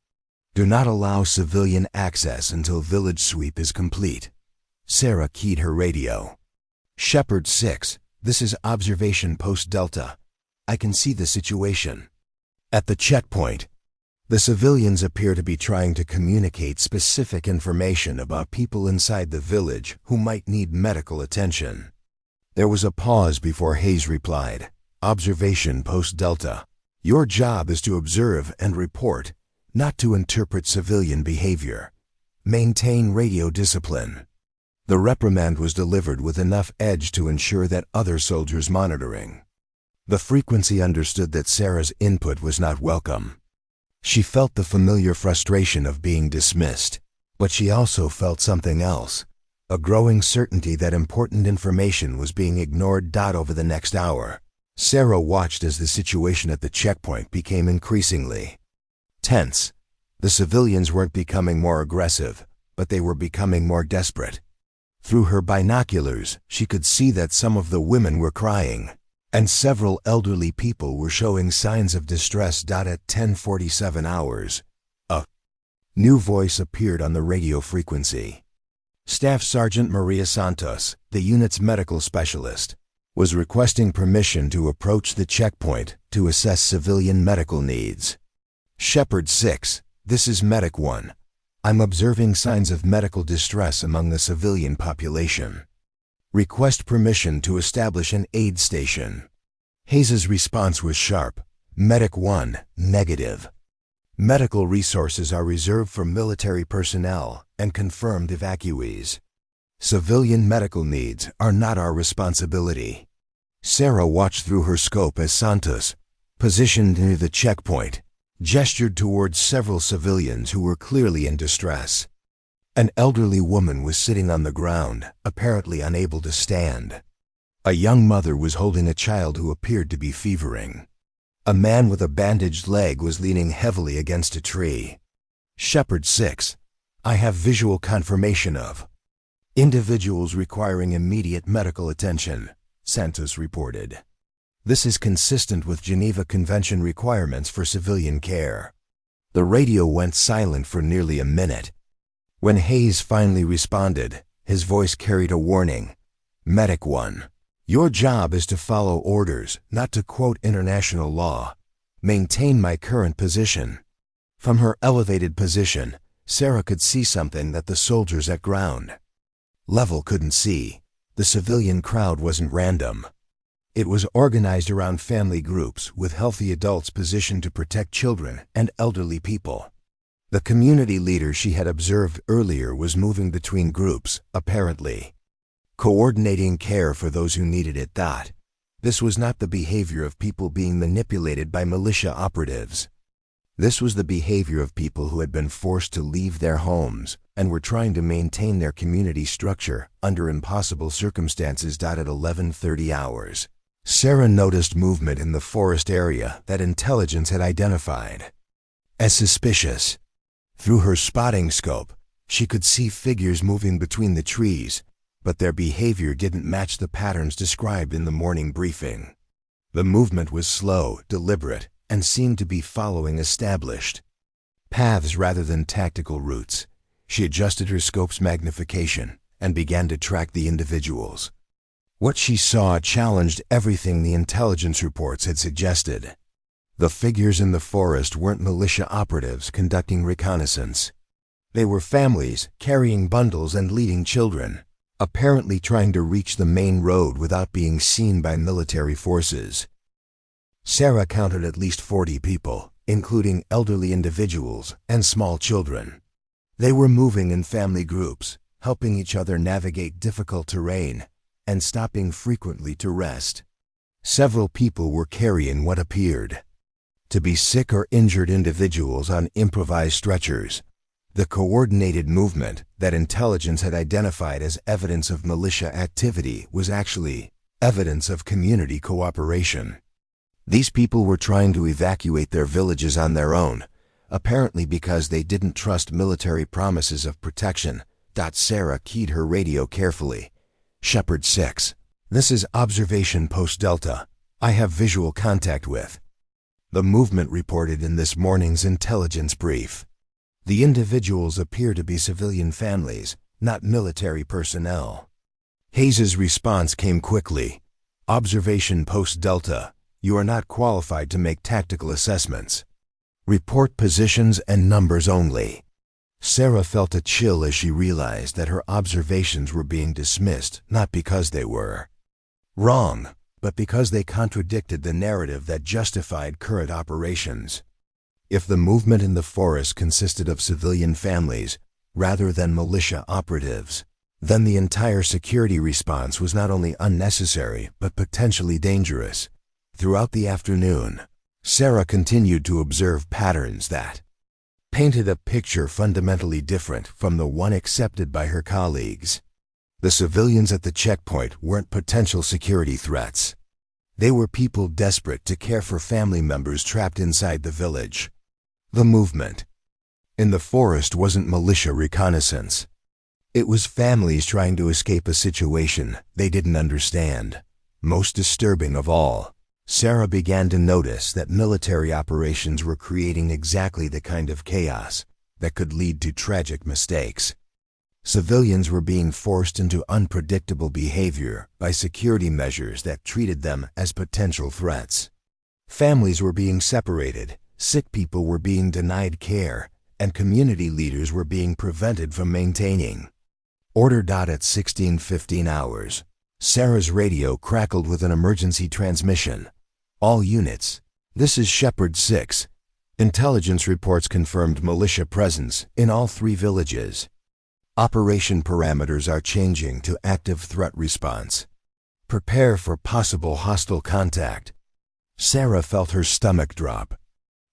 Do not allow civilian access until village sweep is complete. Sarah keyed her radio. Shepherd 6, this is Observation Post Delta. I can see the situation. At the checkpoint, the civilians appear to be trying to communicate specific information about people inside the village who might need medical attention. There was a pause before Hayes replied. Observation Post Delta. Your job is to observe and report, not to interpret civilian behavior. Maintain radio discipline. The reprimand was delivered with enough edge to ensure that other soldiers monitoring. The frequency understood that Sarah's input was not welcome. She felt the familiar frustration of being dismissed, but she also felt something else, a growing certainty that important information was being ignored. Over the next hour, Sarah watched as the situation at the checkpoint became increasingly tense. The civilians weren't becoming more aggressive, but they were becoming more desperate. Through her binoculars, she could see that some of the women were crying, and several elderly people were showing signs of distress. At 10:47 hours, a new voice appeared on the radio frequency. Staff Sergeant Maria Santos, the unit's medical specialist, was requesting permission to approach the checkpoint to assess civilian medical needs. Shepherd 6, this is Medic 1. I'm observing signs of medical distress among the civilian population. Request permission to establish an aid station. Hayes's response was sharp. Medic 1, negative. Medical resources are reserved for military personnel and confirmed evacuees. Civilian medical needs are not our responsibility. Sarah watched through her scope as Santos, positioned near the checkpoint, gestured towards several civilians who were clearly in distress. An elderly woman was sitting on the ground, apparently unable to stand. A young mother was holding a child who appeared to be fevering. A man with a bandaged leg was leaning heavily against a tree. Shepherd 6, I have visual confirmation of individuals requiring immediate medical attention, Santos reported. This is consistent with Geneva Convention requirements for civilian care. The radio went silent for nearly a minute. When Hayes finally responded, his voice carried a warning. Medic 1, your job is to follow orders, not to quote international law. Maintain my current position. From her elevated position, Sarah could see something that the soldiers at ground level couldn't see. The civilian crowd wasn't random. It was organized around family groups with healthy adults positioned to protect children and elderly people. The community leader she had observed earlier was moving between groups, apparently coordinating care for those who needed it. This was not the behavior of people being manipulated by militia operatives. This was the behavior of people who had been forced to leave their homes and were trying to maintain their community structure under impossible circumstances. At 11:30 hours, Sarah noticed movement in the forest area that intelligence had identified as suspicious. Through her spotting scope, she could see figures moving between the trees, but their behavior didn't match the patterns described in the morning briefing. The movement was slow, deliberate, and seemed to be following established paths rather than tactical routes. She adjusted her scope's magnification and began to track the individuals. What she saw challenged everything the intelligence reports had suggested. The figures in the forest weren't militia operatives conducting reconnaissance. They were families carrying bundles and leading children, apparently trying to reach the main road without being seen by military forces. Sarah counted at least 40 people, including elderly individuals and small children. They were moving in family groups, helping each other navigate difficult terrain, and stopping frequently to rest. Several people were carrying what appeared to be sick or injured individuals on improvised stretchers. The coordinated movement that intelligence had identified as evidence of militia activity was actually evidence of community cooperation. These people were trying to evacuate their villages on their own, apparently because they didn't trust military promises of protection. Sarah keyed her radio carefully. Shepherd 6. This is Observation Post Delta. I have visual contact with the movement reported in this morning's intelligence brief. The individuals appear to be civilian families, not military personnel. Hayes's response came quickly. Observation Post Delta. You are not qualified to make tactical assessments. Report positions and numbers only. Sarah felt a chill as she realized that her observations were being dismissed not because they were wrong, but because they contradicted the narrative that justified current operations. If the movement in the forest consisted of civilian families rather than militia operatives, then the entire security response was not only unnecessary but potentially dangerous. Throughout the afternoon, Sarah continued to observe patterns that painted a picture fundamentally different from the one accepted by her colleagues. The civilians at the checkpoint weren't potential security threats. They were people desperate to care for family members trapped inside the village. The movement in the forest wasn't militia reconnaissance. It was families trying to escape a situation they didn't understand. Most disturbing of all, Sarah began to notice that military operations were creating exactly the kind of chaos that could lead to tragic mistakes. Civilians were being forced into unpredictable behavior by security measures that treated them as potential threats. Families were being separated, sick people were being denied care, and community leaders were being prevented from maintaining order. At 16:15 hours, Sarah's radio crackled with an emergency transmission. All units, this is Shepherd 6. Intelligence reports confirmed militia presence in all 3 villages. Operation parameters are changing to active threat response. Prepare for possible hostile contact. Sarah felt her stomach drop.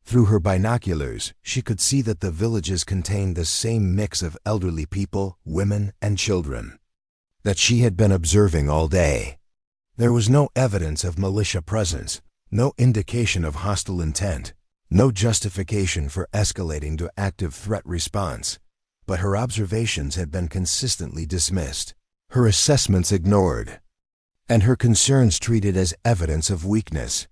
Through her binoculars, she could see that the villages contained the same mix of elderly people, women, and children that she had been observing all day. There was no evidence of militia presence, no indication of hostile intent, no justification for escalating to active threat response. But her observations had been consistently dismissed, her assessments ignored, and her concerns treated as evidence of weakness.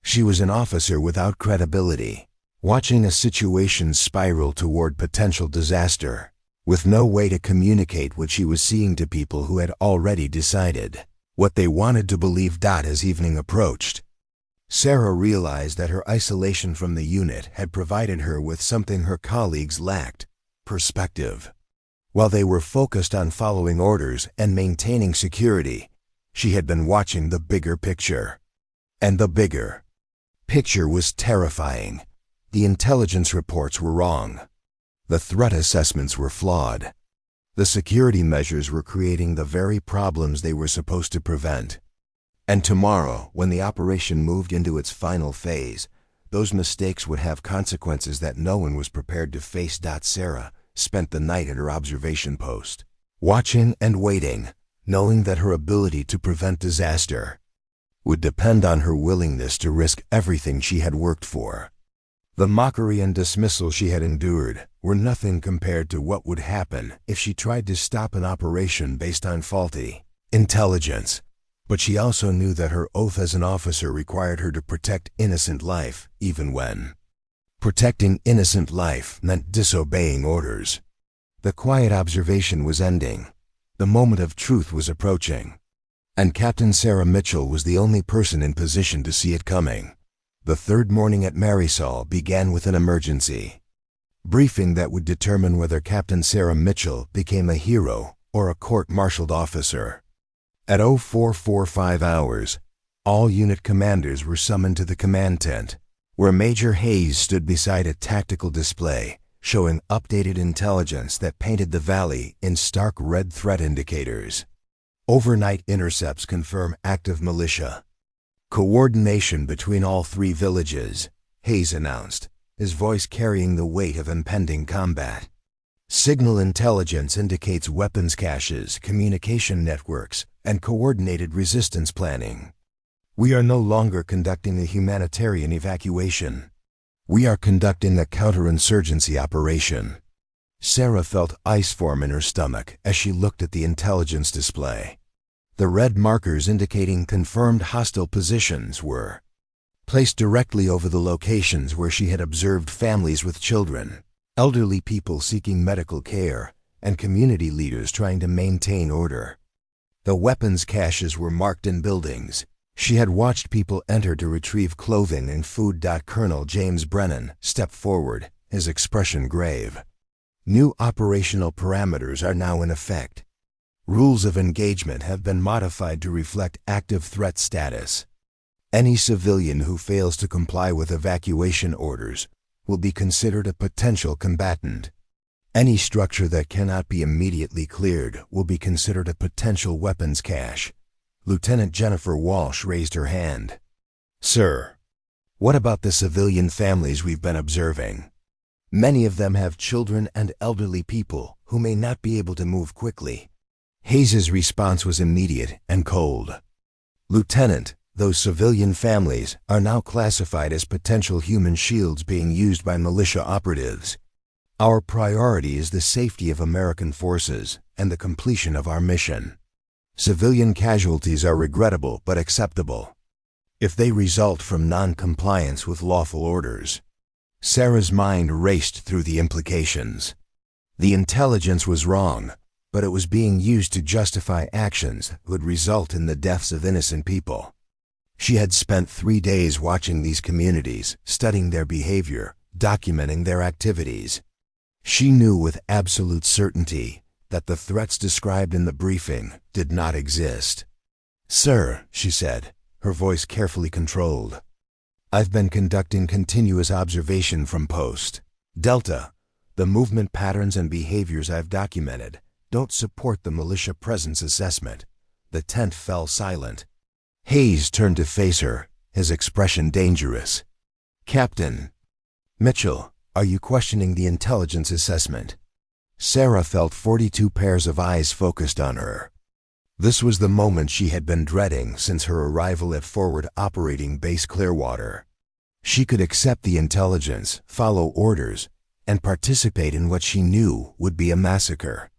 She was an officer without credibility, watching a situation spiral toward potential disaster, with no way to communicate what she was seeing to people who had already decided what they wanted to believe. As evening approached, Sarah realized that her isolation from the unit had provided her with something her colleagues lacked: perspective. While they were focused on following orders and maintaining security, she had been watching the bigger picture. And the bigger picture was terrifying. The intelligence reports were wrong. The threat assessments were flawed. The security measures were creating the very problems they were supposed to prevent. And tomorrow, when the operation moved into its final phase, those mistakes would have consequences that no one was prepared to face. Sarah spent the night at her observation post, watching and waiting, knowing that her ability to prevent disaster would depend on her willingness to risk everything she had worked for. The mockery and dismissal she had endured were nothing compared to what would happen if she tried to stop an operation based on faulty intelligence. But she also knew that her oath as an officer required her to protect innocent life, even when protecting innocent life meant disobeying orders. The quiet observation was ending. The moment of truth was approaching. And Captain Sarah Mitchell was the only person in position to see it coming. The third morning at Marisol began with an emergency briefing that would determine whether Captain Sarah Mitchell became a hero or a court-martialed officer. At 0445 hours, all unit commanders were summoned to the command tent, where Major Hayes stood beside a tactical display showing updated intelligence that painted the valley in stark red threat indicators. Overnight intercepts confirm active militia. Coordination between all three villages, Hayes announced, his voice carrying the weight of impending combat. Signal intelligence indicates weapons caches, communication networks, and coordinated resistance planning. We are no longer conducting a humanitarian evacuation. We are conducting a counterinsurgency operation. Sarah felt ice form in her stomach as she looked at the intelligence display. The red markers indicating confirmed hostile positions were placed directly over the locations where she had observed families with children, elderly people seeking medical care, and community leaders trying to maintain order. The weapons caches were marked in buildings. She had watched people enter to retrieve clothing and food. Colonel James Brennan stepped forward, his expression grave. New operational parameters are now in effect. Rules of engagement have been modified to reflect active threat status. Any civilian who fails to comply with evacuation orders will be considered a potential combatant. Any structure that cannot be immediately cleared will be considered a potential weapons cache. Lieutenant Jennifer Walsh raised her hand. Sir, what about the civilian families we've been observing? Many of them have children and elderly people who may not be able to move quickly. Hayes's response was immediate and cold. Lieutenant, those civilian families are now classified as potential human shields being used by militia operatives. Our priority is the safety of American forces and the completion of our mission. Civilian casualties are regrettable but acceptable if they result from non-compliance with lawful orders. Sarah's mind raced through the implications. The intelligence was wrong, but it was being used to justify actions that would result in the deaths of innocent people. She had spent 3 days watching these communities, studying their behavior, documenting their activities. She knew with absolute certainty that the threats described in the briefing did not exist. Sir, she said, her voice carefully controlled, I've been conducting continuous observation from Post Delta. The movement patterns and behaviors I've documented don't support the militia presence assessment. The tent fell silent. Hayes turned to face her, his expression dangerous. Captain Mitchell, are you questioning the intelligence assessment? Sarah felt 42 pairs of eyes focused on her. This was the moment she had been dreading since her arrival at Forward Operating Base Clearwater. She could accept the intelligence, follow orders, and participate in what she knew would be a massacre.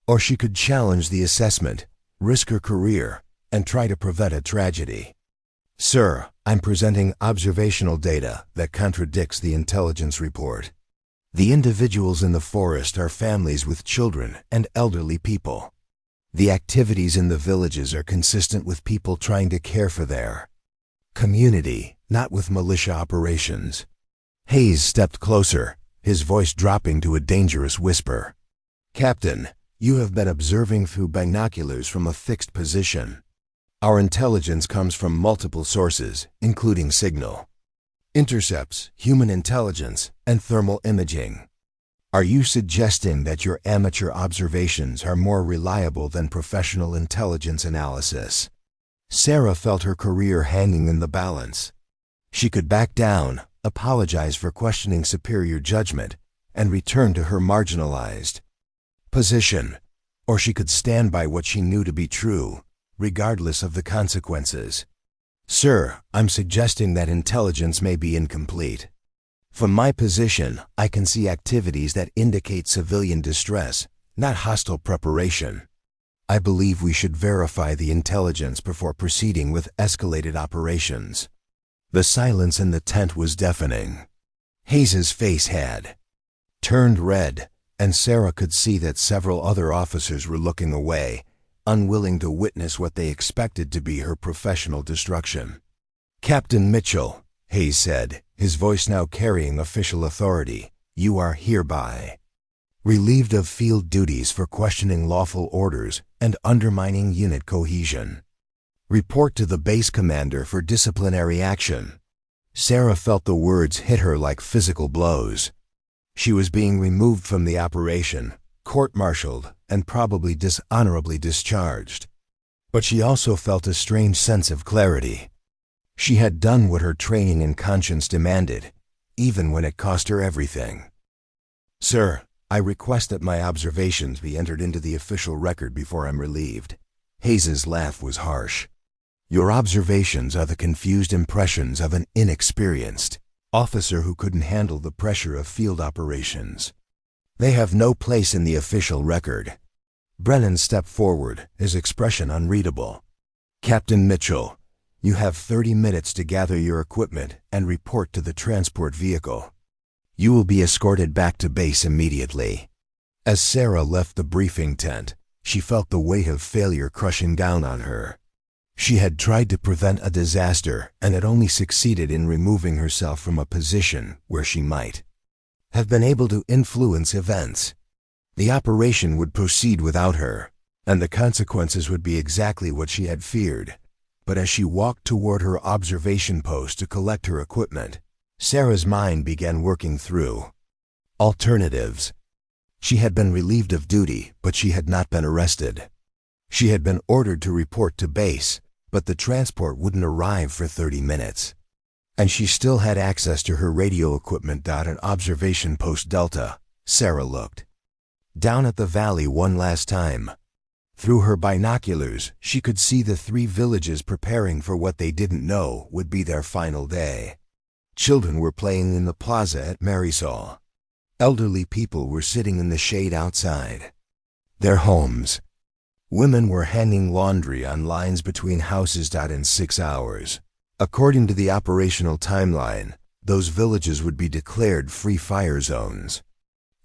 Or she could challenge the assessment, risk her career, and try to prevent a tragedy. Sir, I'm presenting observational data that contradicts the intelligence report. The individuals in the forest are families with children and elderly people. The activities in the villages are consistent with people trying to care for their community, not with militia operations. Hayes stepped closer, his voice dropping to a dangerous whisper. Captain, you have been observing through binoculars from a fixed position. Our intelligence comes from multiple sources, including signal intercepts, human intelligence, and thermal imaging. Are you suggesting that your amateur observations are more reliable than professional intelligence analysis? Sarah felt her career hanging in the balance. She could back down, apologize for questioning superior judgment, and return to her marginalized position, or she could stand by what she knew to be true, regardless of the consequences. Sir, I'm suggesting that intelligence may be incomplete. From my position, I can see activities that indicate civilian distress, not hostile preparation. I believe we should verify the intelligence before proceeding with escalated operations. The silence in the tent was deafening. Hayes's face had turned red, and Sarah could see that several other officers were looking away, unwilling to witness what they expected to be her professional destruction. Captain Mitchell, Hayes said, his voice now carrying official authority, you are hereby relieved of field duties for questioning lawful orders and undermining unit cohesion. Report to the base commander for disciplinary action. Sarah felt the words hit her like physical blows. She was being removed from the operation, court-martialed, and probably dishonorably discharged. But she also felt a strange sense of clarity. She had done what her training and conscience demanded, even when it cost her everything. "Sir, I request that my observations be entered into the official record before I'm relieved." Hayes's laugh was harsh. "Your observations are the confused impressions of an inexperienced officer who couldn't handle the pressure of field operations. They have no place in the official record." Brennan stepped forward, his expression unreadable. "Captain Mitchell, you have 30 minutes to gather your equipment and report to the transport vehicle. You will be escorted back to base immediately." As Sarah left the briefing tent, she felt the weight of failure crushing down on her. She had tried to prevent a disaster and had only succeeded in removing herself from a position where she might have been able to influence events. The operation would proceed without her, and the consequences would be exactly what she had feared. But as she walked toward her observation post to collect her equipment, Sarah's mind began working through alternatives. She had been relieved of duty, but she had not been arrested. She had been ordered to report to base, but the transport wouldn't arrive for 30 minutes. And she still had access to her radio equipment. At observation post Delta, Sarah looked down at the valley one last time. Through her binoculars, she could see the 3 villages preparing for what they didn't know would be their final day. Children were playing in the plaza at Marisol. Elderly people were sitting in the shade outside their homes. Women were hanging laundry on lines between houses. In 6 hours, according to the operational timeline, those villages would be declared free fire zones.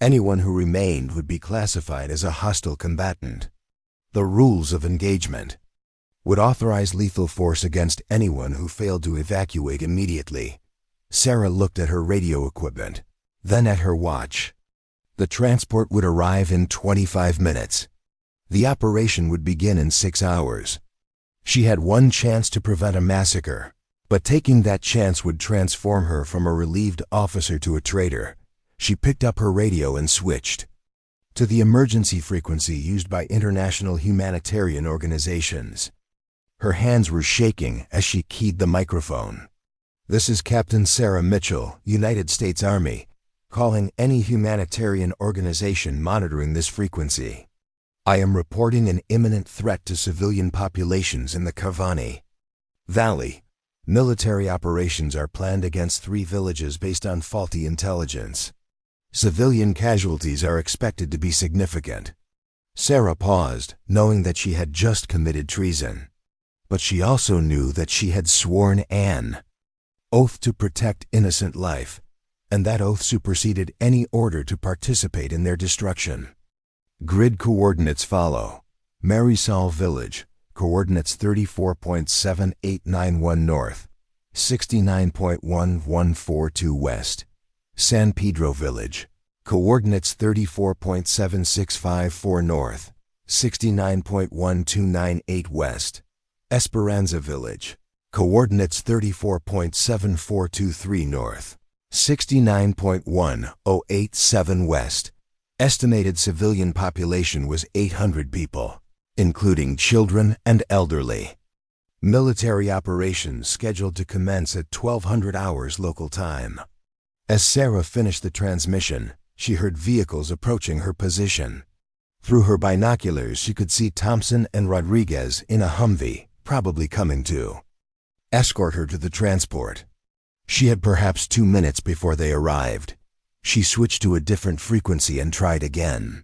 Anyone who remained would be classified as a hostile combatant. The rules of engagement would authorize lethal force against anyone who failed to evacuate immediately. Sarah looked at her radio equipment, then at her watch. The transport would arrive in 25 minutes. The operation would begin in 6 hours. She had one chance to prevent a massacre, but taking that chance would transform her from a relieved officer to a traitor. She picked up her radio and switched to the emergency frequency used by international humanitarian organizations. Her hands were shaking as she keyed the microphone. "This is Captain Sarah Mitchell, United States Army, calling any humanitarian organization monitoring this frequency. I am reporting an imminent threat to civilian populations in the Kavani Valley. Military operations are planned against 3 villages based on faulty intelligence. Civilian casualties are expected to be significant." Sarah paused, knowing that she had just committed treason. But she also knew that she had sworn an oath to protect innocent life, and that oath superseded any order to participate in their destruction. Grid coordinates follow. Marisol Village, coordinates 34.7891 north, 69.1142 west. San Pedro Village, coordinates 34.7654 north, 69.1298 west. Esperanza Village, coordinates 34.7423 north, 69.1087 west. Estimated civilian population was 800 people, including children and elderly. Military operations scheduled to commence at 1200 hours local time. As Sarah finished the transmission, she heard vehicles approaching her position. Through her binoculars, she could see Thompson and Rodriguez in a Humvee, probably coming to escort her to the transport. She had perhaps 2 minutes before they arrived. She switched to a different frequency and tried again.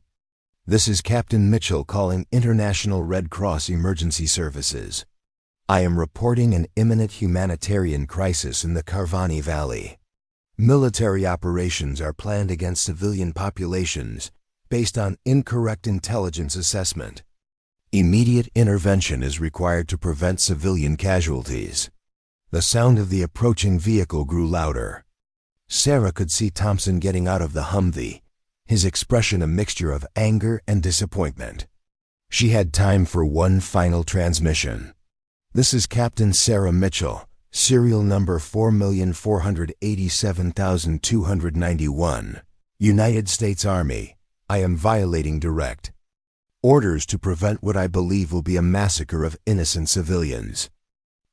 "This is Captain Mitchell calling International Red Cross Emergency Services. I am reporting an imminent humanitarian crisis in the Kavani Valley. Military operations are planned against civilian populations based on incorrect intelligence assessment. Immediate intervention is required to prevent civilian casualties." The sound of the approaching vehicle grew louder. Sarah could see Thompson getting out of the Humvee, his expression a mixture of anger and disappointment. She had time for one final transmission. "This is Captain Sarah Mitchell, serial number 4,487,291, United States Army, I am violating direct orders to prevent what I believe will be a massacre of innocent civilians.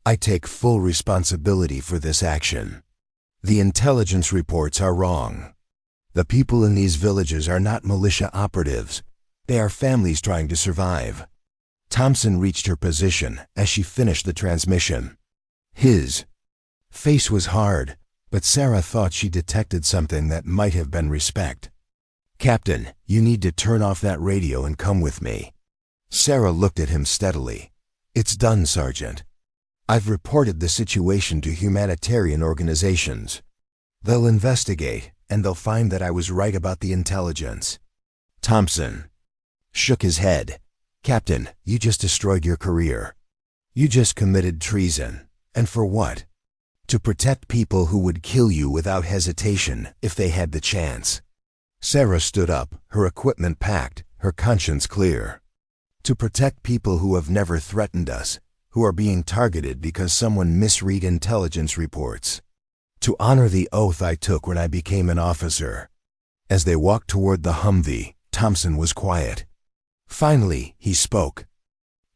I take full responsibility for this action. The intelligence reports are wrong. The people in these villages are not militia operatives. They are families trying to survive. Thompson reached her position as she finished the transmission. His face was hard, but Sarah thought she detected something that might have been respect. Captain, you need to turn off that radio and come with me. Sarah looked at him steadily. It's done, Sergeant. I've reported the situation to humanitarian organizations. They'll investigate, and they'll find that I was right about the intelligence. Thompson shook his head. Captain, you just destroyed your career. You just committed treason. And for what? To protect people who would kill you without hesitation if they had the chance. Sarah stood up, her equipment packed, her conscience clear. To protect people who have never threatened us, who are being targeted because someone misread intelligence reports. To honor the oath I took when I became an officer. As they walked toward the Humvee, Thompson was quiet. Finally, he spoke.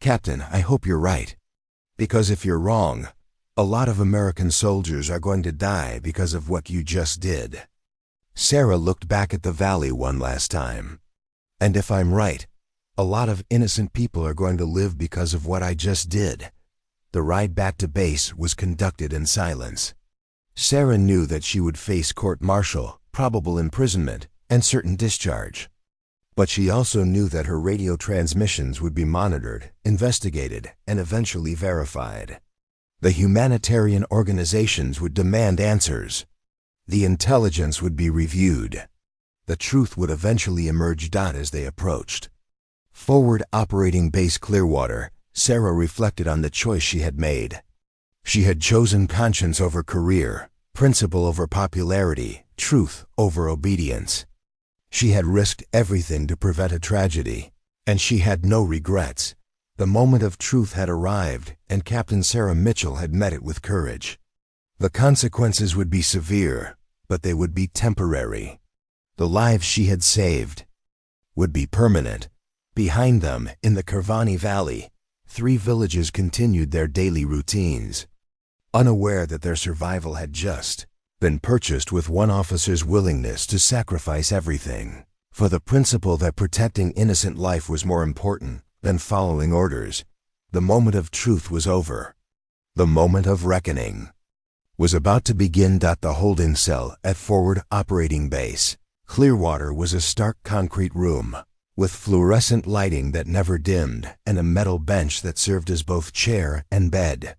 Captain, I hope you're right. Because if you're wrong, a lot of American soldiers are going to die because of what you just did. Sarah looked back at the valley one last time. And if I'm right, a lot of innocent people are going to live because of what I just did. The ride back to base was conducted in silence. Sarah knew that she would face court-martial, probable imprisonment, and certain discharge. But she also knew that her radio transmissions would be monitored, investigated, and eventually verified. The humanitarian organizations would demand answers. The intelligence would be reviewed. The truth would eventually emerge. As they approached Forward Operating Base Clearwater, Sarah reflected on the choice she had made. She had chosen conscience over career, principle over popularity, truth over obedience. She had risked everything to prevent a tragedy, and she had no regrets. The moment of truth had arrived, and Captain Sarah Mitchell had met it with courage. The consequences would be severe, but they would be temporary. The lives she had saved would be permanent. Behind them, in the Kirvani Valley, 3 villages continued their daily routines, unaware that their survival had just been purchased with one officer's willingness to sacrifice everything, for the principle that protecting innocent life was more important than following orders. The moment of truth was over. The moment of reckoning was about to begin. The holding cell at Forward Operating Base Clearwater was a stark concrete room, with fluorescent lighting that never dimmed and a metal bench that served as both chair and bed.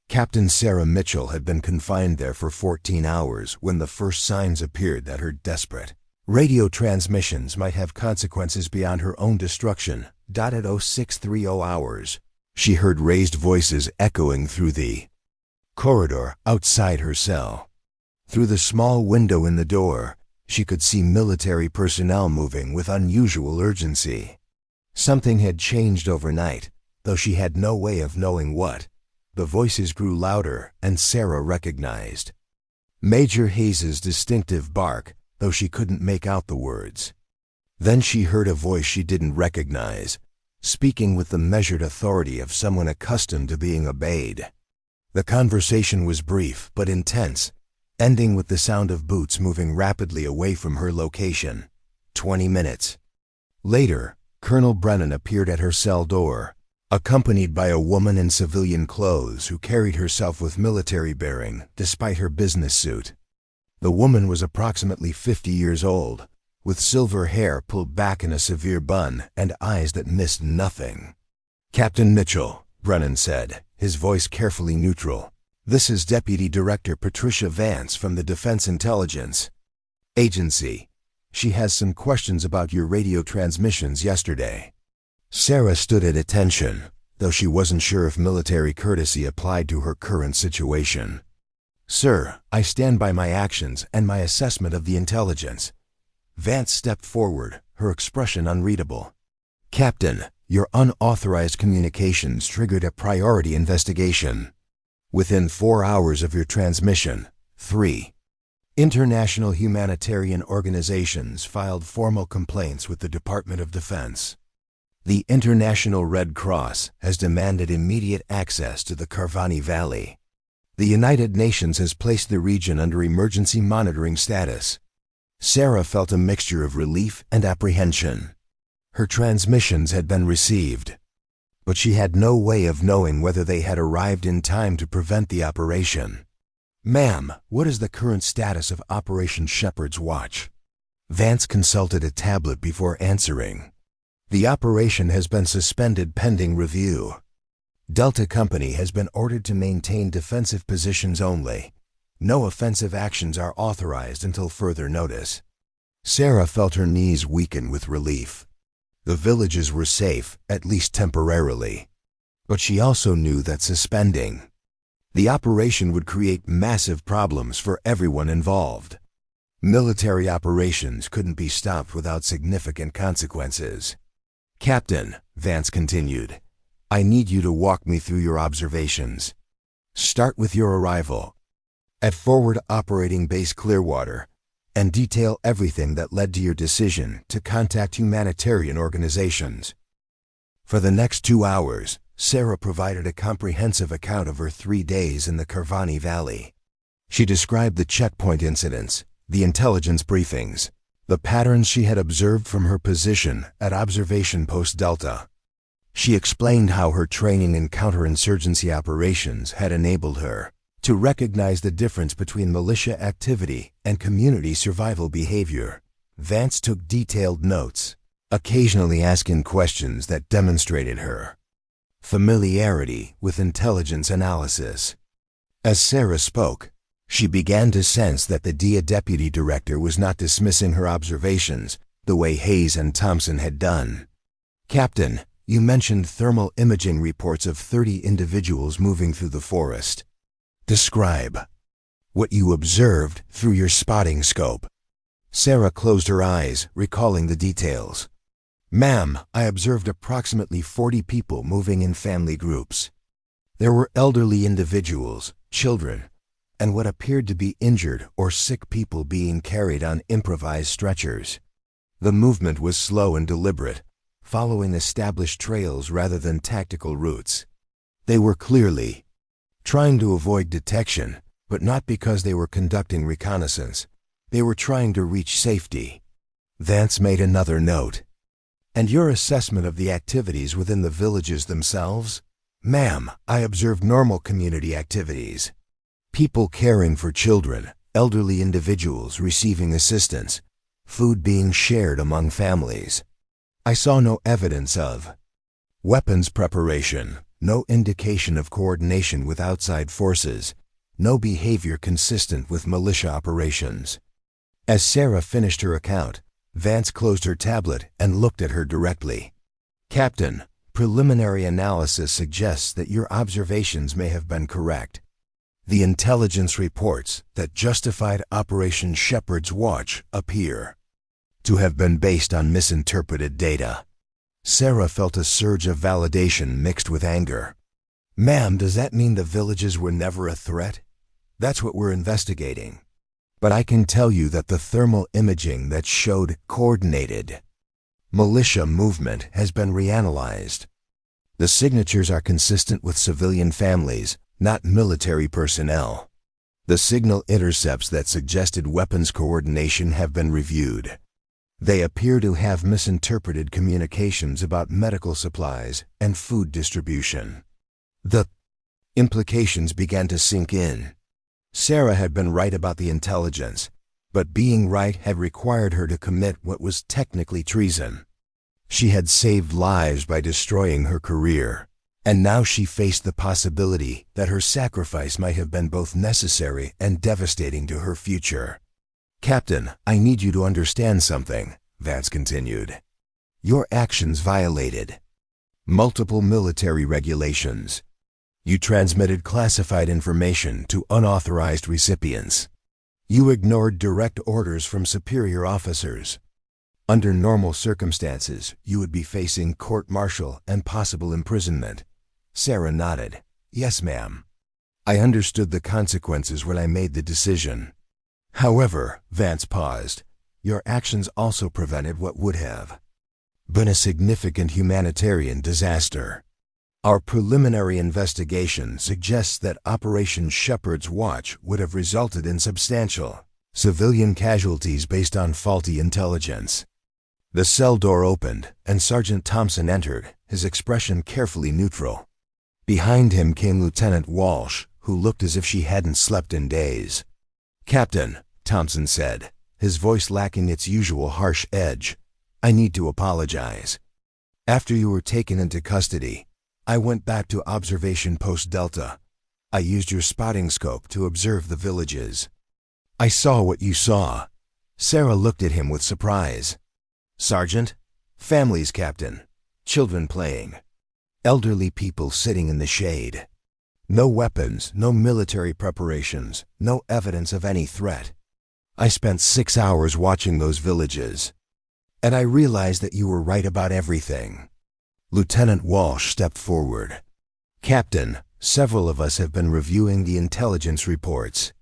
Captain Sarah Mitchell had been confined there for 14 hours when the first signs appeared that her desperate radio transmissions might have consequences beyond her own destruction. At 0630 hours, she heard raised voices echoing through the corridor outside her cell. Through the small window in the door, she could see military personnel moving with unusual urgency. Something had changed overnight, though she had no way of knowing what. The voices grew louder, and Sarah recognized Major Hayes's distinctive bark, though she couldn't make out the words. Then she heard a voice she didn't recognize, speaking with the measured authority of someone accustomed to being obeyed. The conversation was brief but intense, ending with the sound of boots moving rapidly away from her location. 20 minutes later, Colonel Brennan appeared at her cell door, accompanied by a woman in civilian clothes who carried herself with military bearing despite her business suit. The woman was approximately 50 years old, with silver hair pulled back in a severe bun and eyes that missed nothing. Captain Mitchell, Brennan said, his voice carefully neutral. This is Deputy Director Patricia Vance from the Defense Intelligence Agency. She has some questions about your radio transmissions yesterday. Sarah stood at attention, though she wasn't sure if military courtesy applied to her current situation. Sir, I stand by my actions and my assessment of the intelligence. Vance stepped forward, her expression unreadable. Captain, your unauthorized communications triggered a priority investigation. Within 4 hours of your transmission, 3 International humanitarian organizations filed formal complaints with the Department of Defense. The International Red Cross has demanded immediate access to the Kharvani Valley. The United Nations has placed the region under emergency monitoring status. Sarah felt a mixture of relief and apprehension. Her transmissions had been received, but she had no way of knowing whether they had arrived in time to prevent the operation. "Ma'am, what is the current status of Operation Shepherd's Watch?" Vance consulted a tablet before answering. "The operation has been suspended pending review. Delta Company has been ordered to maintain defensive positions only. No offensive actions are authorized until further notice." Sarah felt her knees weaken with relief. The villages were safe, at least temporarily. But she also knew that suspending the operation would create massive problems for everyone involved. Military operations couldn't be stopped without significant consequences. "Captain," Vance continued, "I need you to walk me through your observations. Start with your arrival at Forward Operating Base Clearwater and detail everything that led to your decision to contact humanitarian organizations." For the next 2 hours, Sarah provided a comprehensive account of her 3 days in the Kharvani Valley. She described the checkpoint incidents, the intelligence briefings, the patterns she had observed from her position at Observation Post Delta. She explained how her training in counterinsurgency operations had enabled her to recognize the difference between militia activity and community survival behavior. Vance took detailed notes, occasionally asking questions that demonstrated her familiarity with intelligence analysis. As Sarah spoke, she began to sense that the DIA deputy director was not dismissing her observations the way Hayes and Thompson had done. "Captain, you mentioned thermal imaging reports of 30 individuals moving through the forest. Describe what you observed through your spotting scope." Sarah closed her eyes, recalling the details. "Ma'am, I observed approximately 40 people moving in family groups. There were elderly individuals, children, and what appeared to be injured or sick people being carried on improvised stretchers. The movement was slow and deliberate, following established trails rather than tactical routes. They were clearly trying to avoid detection, but not because they were conducting reconnaissance. They were trying to reach safety." Vance made another note. "And your assessment of the activities within the villages themselves?" "Ma'am, I observed normal community activities. People caring for children, elderly individuals receiving assistance, food being shared among families. I saw no evidence of weapons preparation, no indication of coordination with outside forces, no behavior consistent with militia operations." As Sarah finished her account, Vance closed her tablet and looked at her directly. "Captain, preliminary analysis suggests that your observations may have been correct. The intelligence reports that justified Operation Shepherd's Watch appear to have been based on misinterpreted data." Sarah felt a surge of validation mixed with anger. "Ma'am, does that mean the villages were never a threat? That's what we're investigating. But I can tell you that the thermal imaging that showed coordinated militia movement has been reanalyzed. The signatures are consistent with civilian families, not military personnel. The signal intercepts that suggested weapons coordination have been reviewed. They appear to have misinterpreted communications about medical supplies and food distribution." The implications began to sink in. Sarah had been right about the intelligence, but being right had required her to commit what was technically treason. She had saved lives by destroying her career, and now she faced the possibility that her sacrifice might have been both necessary and devastating to her future. "Captain, I need you to understand something," Vance continued. "Your actions violated multiple military regulations. You transmitted classified information to unauthorized recipients. You ignored direct orders from superior officers. Under normal circumstances, you would be facing court-martial and possible imprisonment." Sarah nodded. "Yes, ma'am. I understood the consequences when I made the decision. However, Vance paused. Your actions also prevented what would have been a significant humanitarian disaster. Our preliminary investigation suggests that Operation Shepherd's Watch would have resulted in substantial civilian casualties based on faulty intelligence. The cell door opened, and Sergeant Thompson entered, his expression carefully neutral. Behind him came Lieutenant Walsh, who looked as if she hadn't slept in days. "Captain," Thompson said, his voice lacking its usual harsh edge, "I need to apologize. After you were taken into custody, I went back to Observation Post Delta. I used your spotting scope to observe the villages. I saw what you saw." Sarah looked at him with surprise. "Sergeant?" "Families, Captain. Children playing. Elderly people sitting in the shade. No weapons, no military preparations, no evidence of any threat. I spent 6 hours watching those villages, and I realized that you were right about everything." Lieutenant Walsh stepped forward. "Captain, several of us have been reviewing the intelligence reports.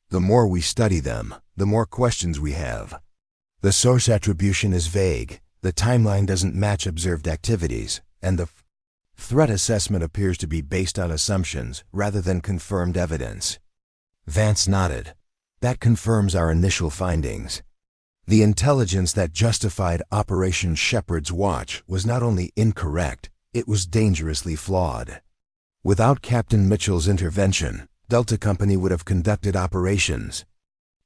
The more we study them, the more questions we have. The source attribution is vague, the timeline doesn't match observed activities, and the threat assessment appears to be based on assumptions rather than confirmed evidence." Vance nodded. "That confirms our initial findings. The intelligence that justified Operation Shepherd's Watch was not only incorrect, it was dangerously flawed. Without Captain Mitchell's intervention, Delta Company would have conducted operations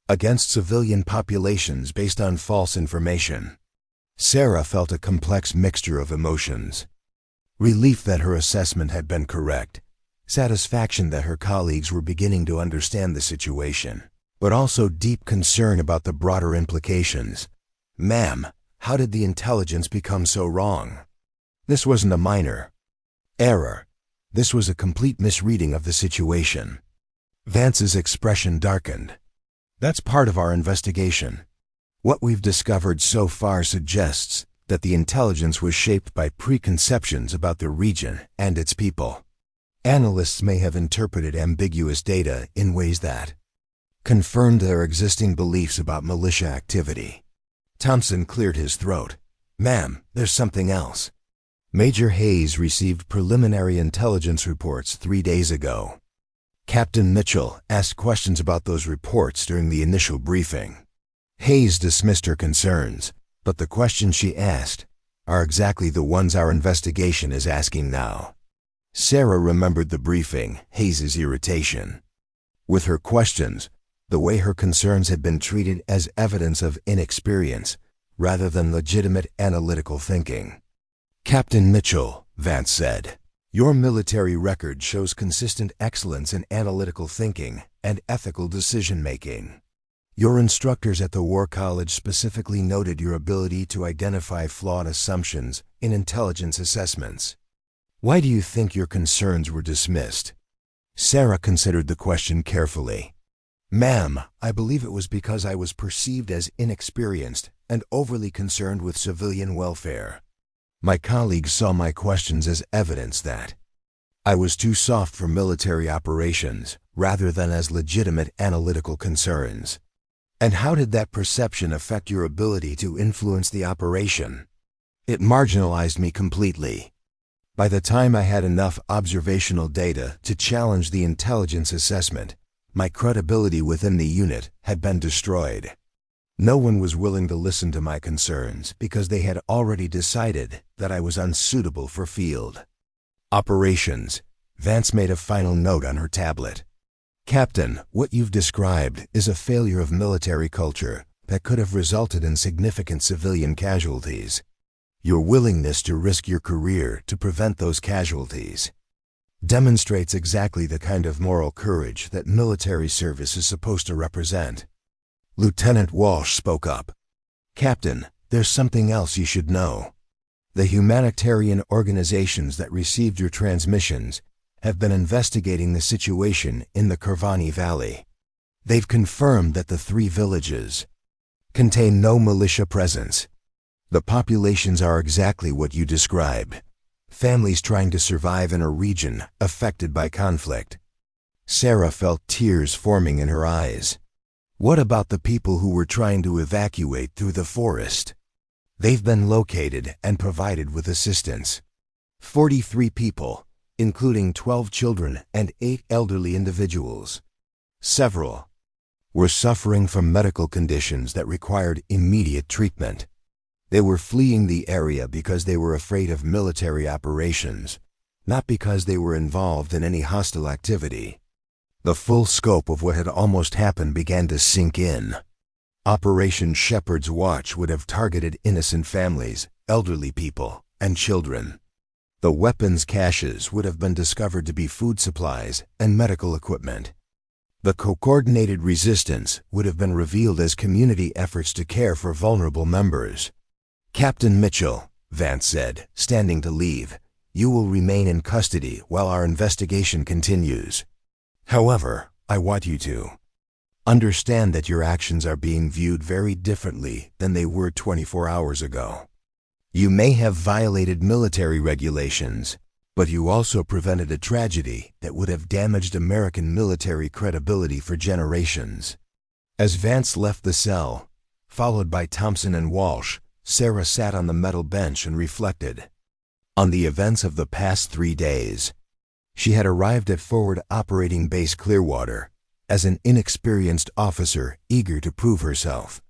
against civilian populations based on false information." Sarah felt a complex mixture of emotions. Relief that her assessment had been correct, satisfaction that her colleagues were beginning to understand the situation, but also deep concern about the broader implications. "Ma'am, how did the intelligence become so wrong? This wasn't a minor error. This was a complete misreading of the situation." Vance's expression darkened. "That's part of our investigation. What we've discovered so far suggests that the intelligence was shaped by preconceptions about the region and its people. Analysts may have interpreted ambiguous data in ways that confirmed their existing beliefs about militia activity." Thompson cleared his throat. "Ma'am, there's something else. Major Hayes received preliminary intelligence reports 3 days ago. Captain Mitchell asked questions about those reports during the initial briefing. Hayes dismissed her concerns, but the questions she asked are exactly the ones our investigation is asking now." Sarah remembered the briefing, Hayes's irritation with her questions, the way her concerns had been treated as evidence of inexperience rather than legitimate analytical thinking. "Captain Mitchell," Vance said, "your military record shows consistent excellence in analytical thinking and ethical decision-making. Your instructors at the War College specifically noted your ability to identify flawed assumptions in intelligence assessments. Why do you think your concerns were dismissed?" Sarah considered the question carefully. "Ma'am, I believe it was because I was perceived as inexperienced and overly concerned with civilian welfare. My colleagues saw my questions as evidence that I was too soft for military operations rather than as legitimate analytical concerns." "And how did that perception affect your ability to influence the operation?" "It marginalized me completely. By the time I had enough observational data to challenge the intelligence assessment, my credibility within the unit had been destroyed. No one was willing to listen to my concerns because they had already decided that I was unsuitable for field operations." Vance made a final note on her tablet. "Captain, what you've described is a failure of military culture that could have resulted in significant civilian casualties. Your willingness to risk your career to prevent those casualties demonstrates exactly the kind of moral courage that military service is supposed to represent." Lieutenant Walsh spoke up. "Captain, there's something else you should know. The humanitarian organizations that received your transmissions have been investigating the situation in the Kurvani Valley. They've confirmed that the 3 villages contain no militia presence. The populations are exactly what you described. Families trying to survive in a region affected by conflict." Sarah felt tears forming in her eyes. What about the people who were trying to evacuate through the forest? They've been located and provided with assistance. 43 people, including 12 children and 8 elderly individuals. Several were suffering from medical conditions that required immediate treatment. They were fleeing the area because they were afraid of military operations, not because they were involved in any hostile activity. The full scope of what had almost happened began to sink in. Operation Shepherd's Watch would have targeted innocent families, elderly people, and children. The weapons caches would have been discovered to be food supplies and medical equipment. The coordinated resistance would have been revealed as community efforts to care for vulnerable members. "Captain Mitchell," Vance said, standing to leave, "you will remain in custody while our investigation continues. However, I want you to understand that your actions are being viewed very differently than they were 24 hours ago. You may have violated military regulations, but you also prevented a tragedy that would have damaged American military credibility for generations." As Vance left the cell, followed by Thompson and Walsh, Sarah sat on the metal bench and reflected on the events of the past 3 days. She had arrived at Forward Operating Base Clearwater as an inexperienced officer eager to prove herself.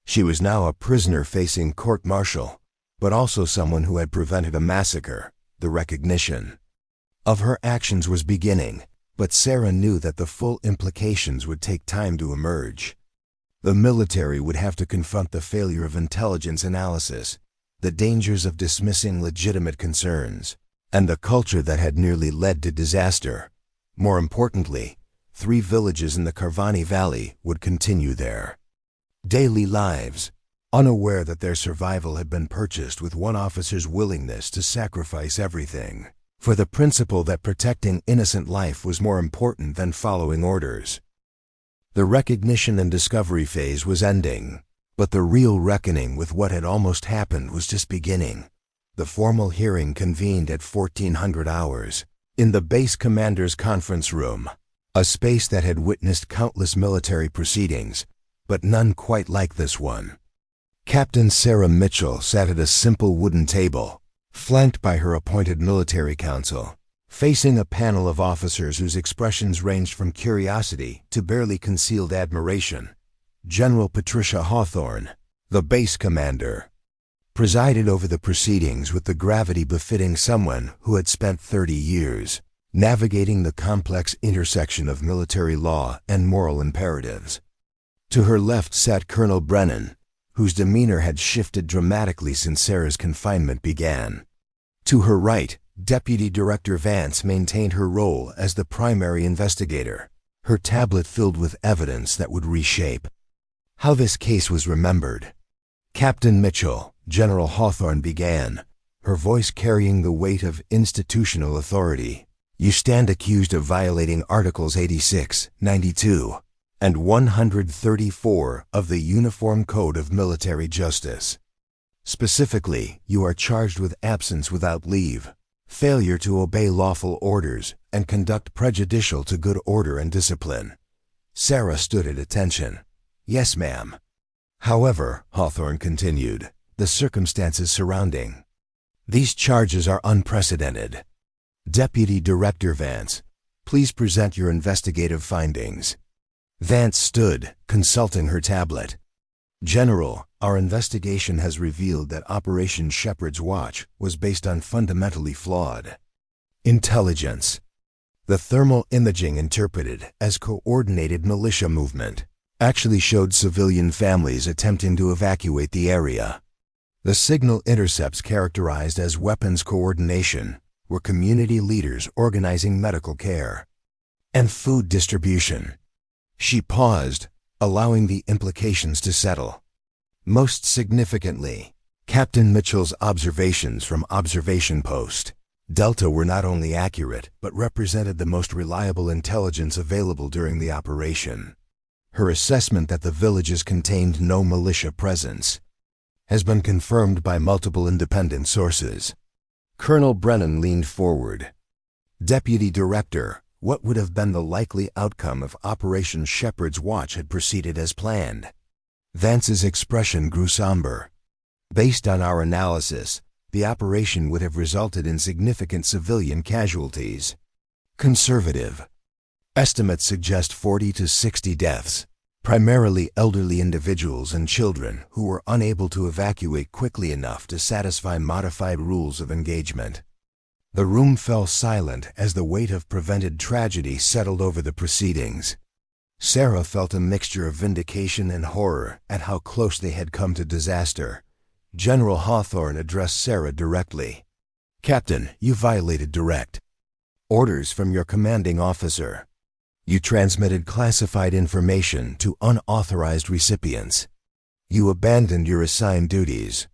She was now a prisoner facing court-martial, but also someone who had prevented a massacre. The recognition of her actions was beginning, but Sarah knew that the full implications would take time to emerge. The military would have to confront the failure of intelligence analysis, the dangers of dismissing legitimate concerns, and the culture that had nearly led to disaster. More importantly, 3 villages in the Carvani Valley would continue their daily lives, unaware that their survival had been purchased with one officer's willingness to sacrifice everything, for the principle that protecting innocent life was more important than following orders. The recognition and discovery phase was ending, but the real reckoning with what had almost happened was just beginning. The formal hearing convened at 1400 hours, in the base commander's conference room, a space that had witnessed countless military proceedings, but none quite like this one. Captain Sarah Mitchell sat at a simple wooden table, flanked by her appointed military council, facing a panel of officers whose expressions ranged from curiosity to barely concealed admiration. General Patricia Hawthorne, the base commander, presided over the proceedings with the gravity befitting someone who had spent 30 years navigating the complex intersection of military law and moral imperatives. To her left sat Colonel Brennan, whose demeanor had shifted dramatically since Sarah's confinement began. To her right, Deputy Director Vance maintained her role as the primary investigator, her tablet filled with evidence that would reshape how this case was remembered. "Captain Mitchell," General Hawthorne began, her voice carrying the weight of institutional authority, "you stand accused of violating Articles 86, 92, and 134 of the Uniform Code of Military Justice. Specifically, you are charged with absence without leave, failure to obey lawful orders, and conduct prejudicial to good order and discipline." Sarah stood at attention. "Yes, ma'am." "However," Hawthorne continued, "the circumstances surrounding these charges are unprecedented. Deputy Director Vance, please present your investigative findings." Vance stood, consulting her tablet. "General, our investigation has revealed that Operation Shepherd's Watch was based on fundamentally flawed intelligence. The thermal imaging interpreted as coordinated militia movement actually showed civilian families attempting to evacuate the area. The signal intercepts characterized as weapons coordination were community leaders organizing medical care and food distribution." She paused, allowing the implications to settle. "Most significantly, Captain Mitchell's observations from Observation Post Delta were not only accurate, but represented the most reliable intelligence available during the operation. Her assessment that the villages contained no militia presence has been confirmed by multiple independent sources." Colonel Brennan leaned forward. "Deputy Director, What would have been the likely outcome if Operation Shepherd's Watch had proceeded as planned? Vance's expression grew somber. Based on our analysis, the operation would have resulted in significant civilian casualties. Conservative estimates suggest 40 to 60 deaths, primarily elderly individuals and children who were unable to evacuate quickly enough to satisfy modified rules of engagement. The room fell silent as the weight of prevented tragedy settled over the proceedings. Sarah felt a mixture of vindication and horror at how close they had come to disaster. General Hawthorne addressed Sarah directly. "Captain, you violated direct orders from your commanding officer. You transmitted classified information to unauthorized recipients. You abandoned your assigned duties.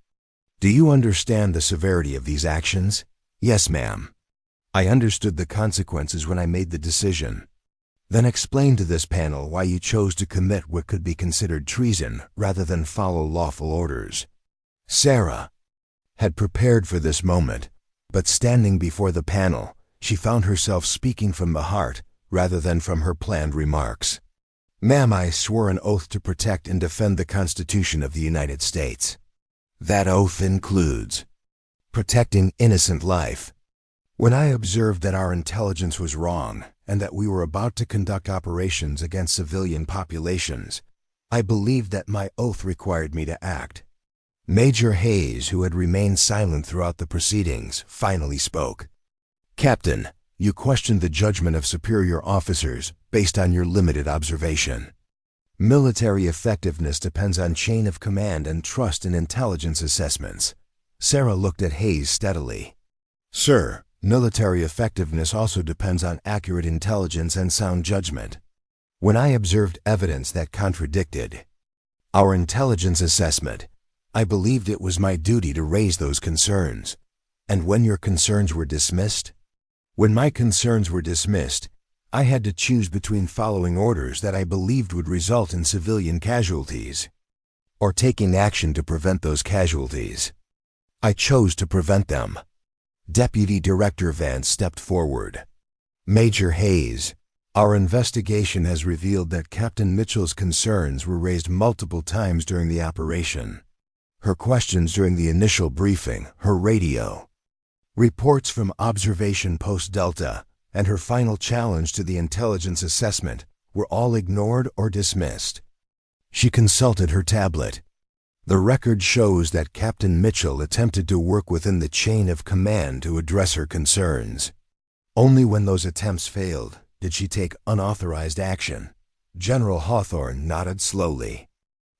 Do you understand the severity of these actions?" "Yes, ma'am. I understood the consequences when I made the decision." "Then explain to this panel why you chose to commit what could be considered treason rather than follow lawful orders." Sarah had prepared for this moment, but standing before the panel, she found herself speaking from the heart rather than from her planned remarks. "Ma'am, I swore an oath to protect and defend the Constitution of the United States. That oath includes protecting innocent life. When I observed that our intelligence was wrong and that we were about to conduct operations against civilian populations, I believed that my oath required me to act." Major Hayes, who had remained silent throughout the proceedings, finally spoke. "Captain, you questioned the judgment of superior officers based on your limited observation. Military effectiveness depends on chain of command and trust in intelligence assessments." Sarah looked at Hayes steadily. "Sir, military effectiveness also depends on accurate intelligence and sound judgment. When I observed evidence that contradicted our intelligence assessment, I believed it was my duty to raise those concerns. And when your concerns were dismissed? When my concerns were dismissed, I had to choose between following orders that I believed would result in civilian casualties, or taking action to prevent those casualties. I chose to prevent them." Deputy Director Vance stepped forward. "Major Hayes, our investigation has revealed that Captain Mitchell's concerns were raised multiple times during the operation. Her questions during the initial briefing, her radio reports from Observation Post Delta, and her final challenge to the intelligence assessment were all ignored or dismissed." She consulted her tablet. "The record shows that Captain Mitchell attempted to work within the chain of command to address her concerns. Only when those attempts failed did she take unauthorized action." General Hawthorne nodded slowly.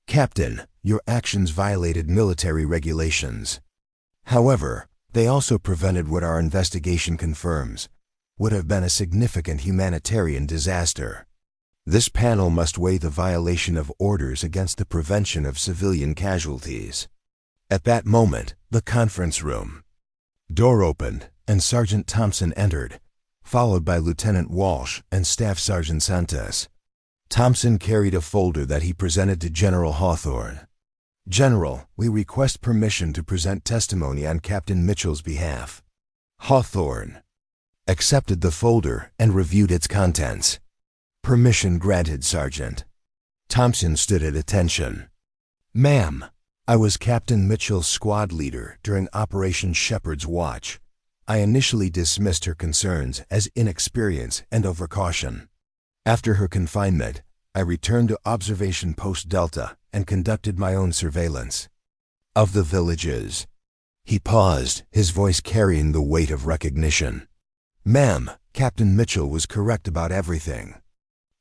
"Captain, your actions violated military regulations. However, they also prevented what our investigation confirms would have been a significant humanitarian disaster. This panel must weigh the violation of orders against the prevention of civilian casualties." At that moment, the conference room door opened and Sergeant Thompson entered, followed by Lieutenant Walsh and Staff Sergeant Santos. Thompson carried a folder that he presented to General Hawthorne. "General, we request permission to present testimony on Captain Mitchell's behalf." Hawthorne accepted the folder and reviewed its contents. "Permission granted, Sergeant." Thompson stood at attention. "Ma'am, I was Captain Mitchell's squad leader during Operation Shepherd's Watch. I initially dismissed her concerns as inexperience and overcaution. After her confinement, I returned to Observation Post Delta and conducted my own surveillance of the villages." He paused, his voice carrying the weight of recognition. "Ma'am, Captain Mitchell was correct about everything.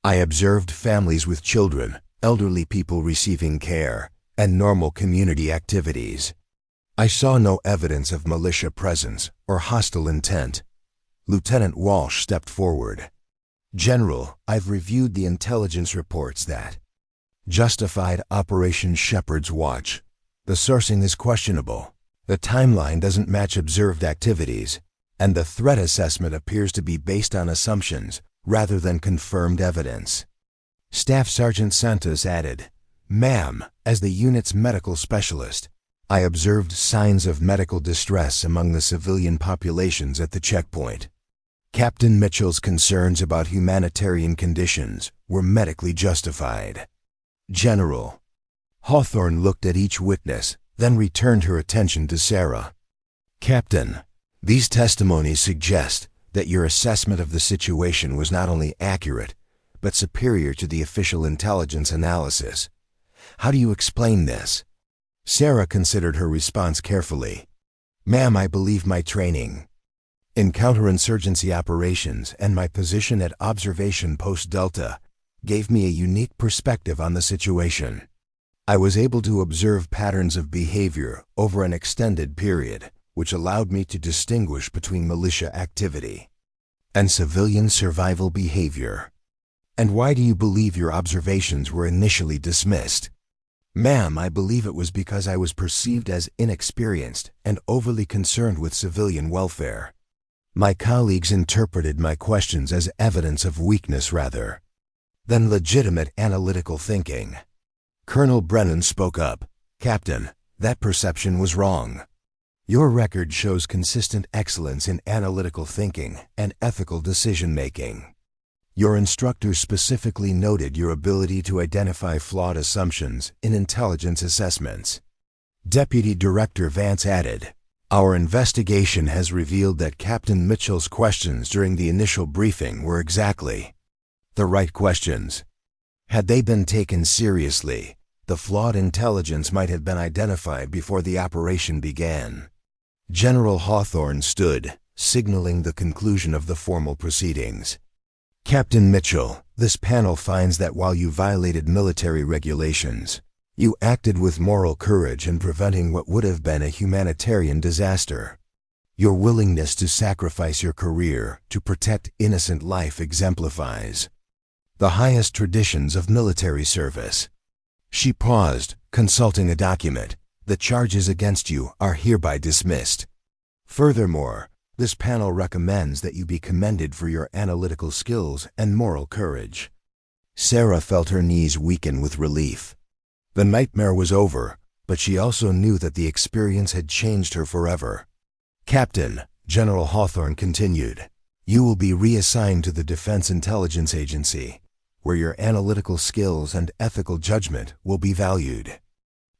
I observed families with children, elderly people receiving care, and normal community activities. I saw no evidence of militia presence or hostile intent." Lieutenant Walsh stepped forward. "General, I've reviewed the intelligence reports that justified Operation Shepherd's Watch. The sourcing is questionable. The timeline doesn't match observed activities, and the threat assessment appears to be based on assumptions rather than confirmed evidence." Staff Sergeant Santos added, "Ma'am, as the unit's medical specialist, I observed signs of medical distress among the civilian populations at the checkpoint. Captain Mitchell's concerns about humanitarian conditions were medically justified. General Hawthorne looked at each witness, then returned her attention to Sarah. Captain, these testimonies suggest that your assessment of the situation was not only accurate, but superior to the official intelligence analysis. How do you explain this? Sarah considered her response carefully. Ma'am, I believe my training in counterinsurgency operations and my position at Observation Post Delta gave me a unique perspective on the situation. I was able to observe patterns of behavior over an extended period, which allowed me to distinguish between militia activity and civilian survival behavior. And why do you believe your observations were initially dismissed? Ma'am, I believe it was because I was perceived as inexperienced and overly concerned with civilian welfare. My colleagues interpreted my questions as evidence of weakness rather than legitimate analytical thinking. Colonel Brennan spoke up. Captain, that perception was wrong. Your record shows consistent excellence in analytical thinking and ethical decision-making. Your instructors specifically noted your ability to identify flawed assumptions in intelligence assessments. Deputy Director Vance added, our investigation has revealed that Captain Mitchell's questions during the initial briefing were exactly the right questions. Had they been taken seriously, the flawed intelligence might have been identified before the operation began. General Hawthorne stood, signaling the conclusion of the formal proceedings. Captain Mitchell, this panel finds that while you violated military regulations, you acted with moral courage in preventing what would have been a humanitarian disaster. Your willingness to sacrifice your career to protect innocent life exemplifies the highest traditions of military service. She paused, consulting a document. The charges against you are hereby dismissed. Furthermore, this panel recommends that you be commended for your analytical skills and moral courage. Sarah felt her knees weaken with relief. The nightmare was over, but she also knew that the experience had changed her forever. Captain, General Hawthorne continued, you will be reassigned to the Defense Intelligence Agency, where your analytical skills and ethical judgment will be valued.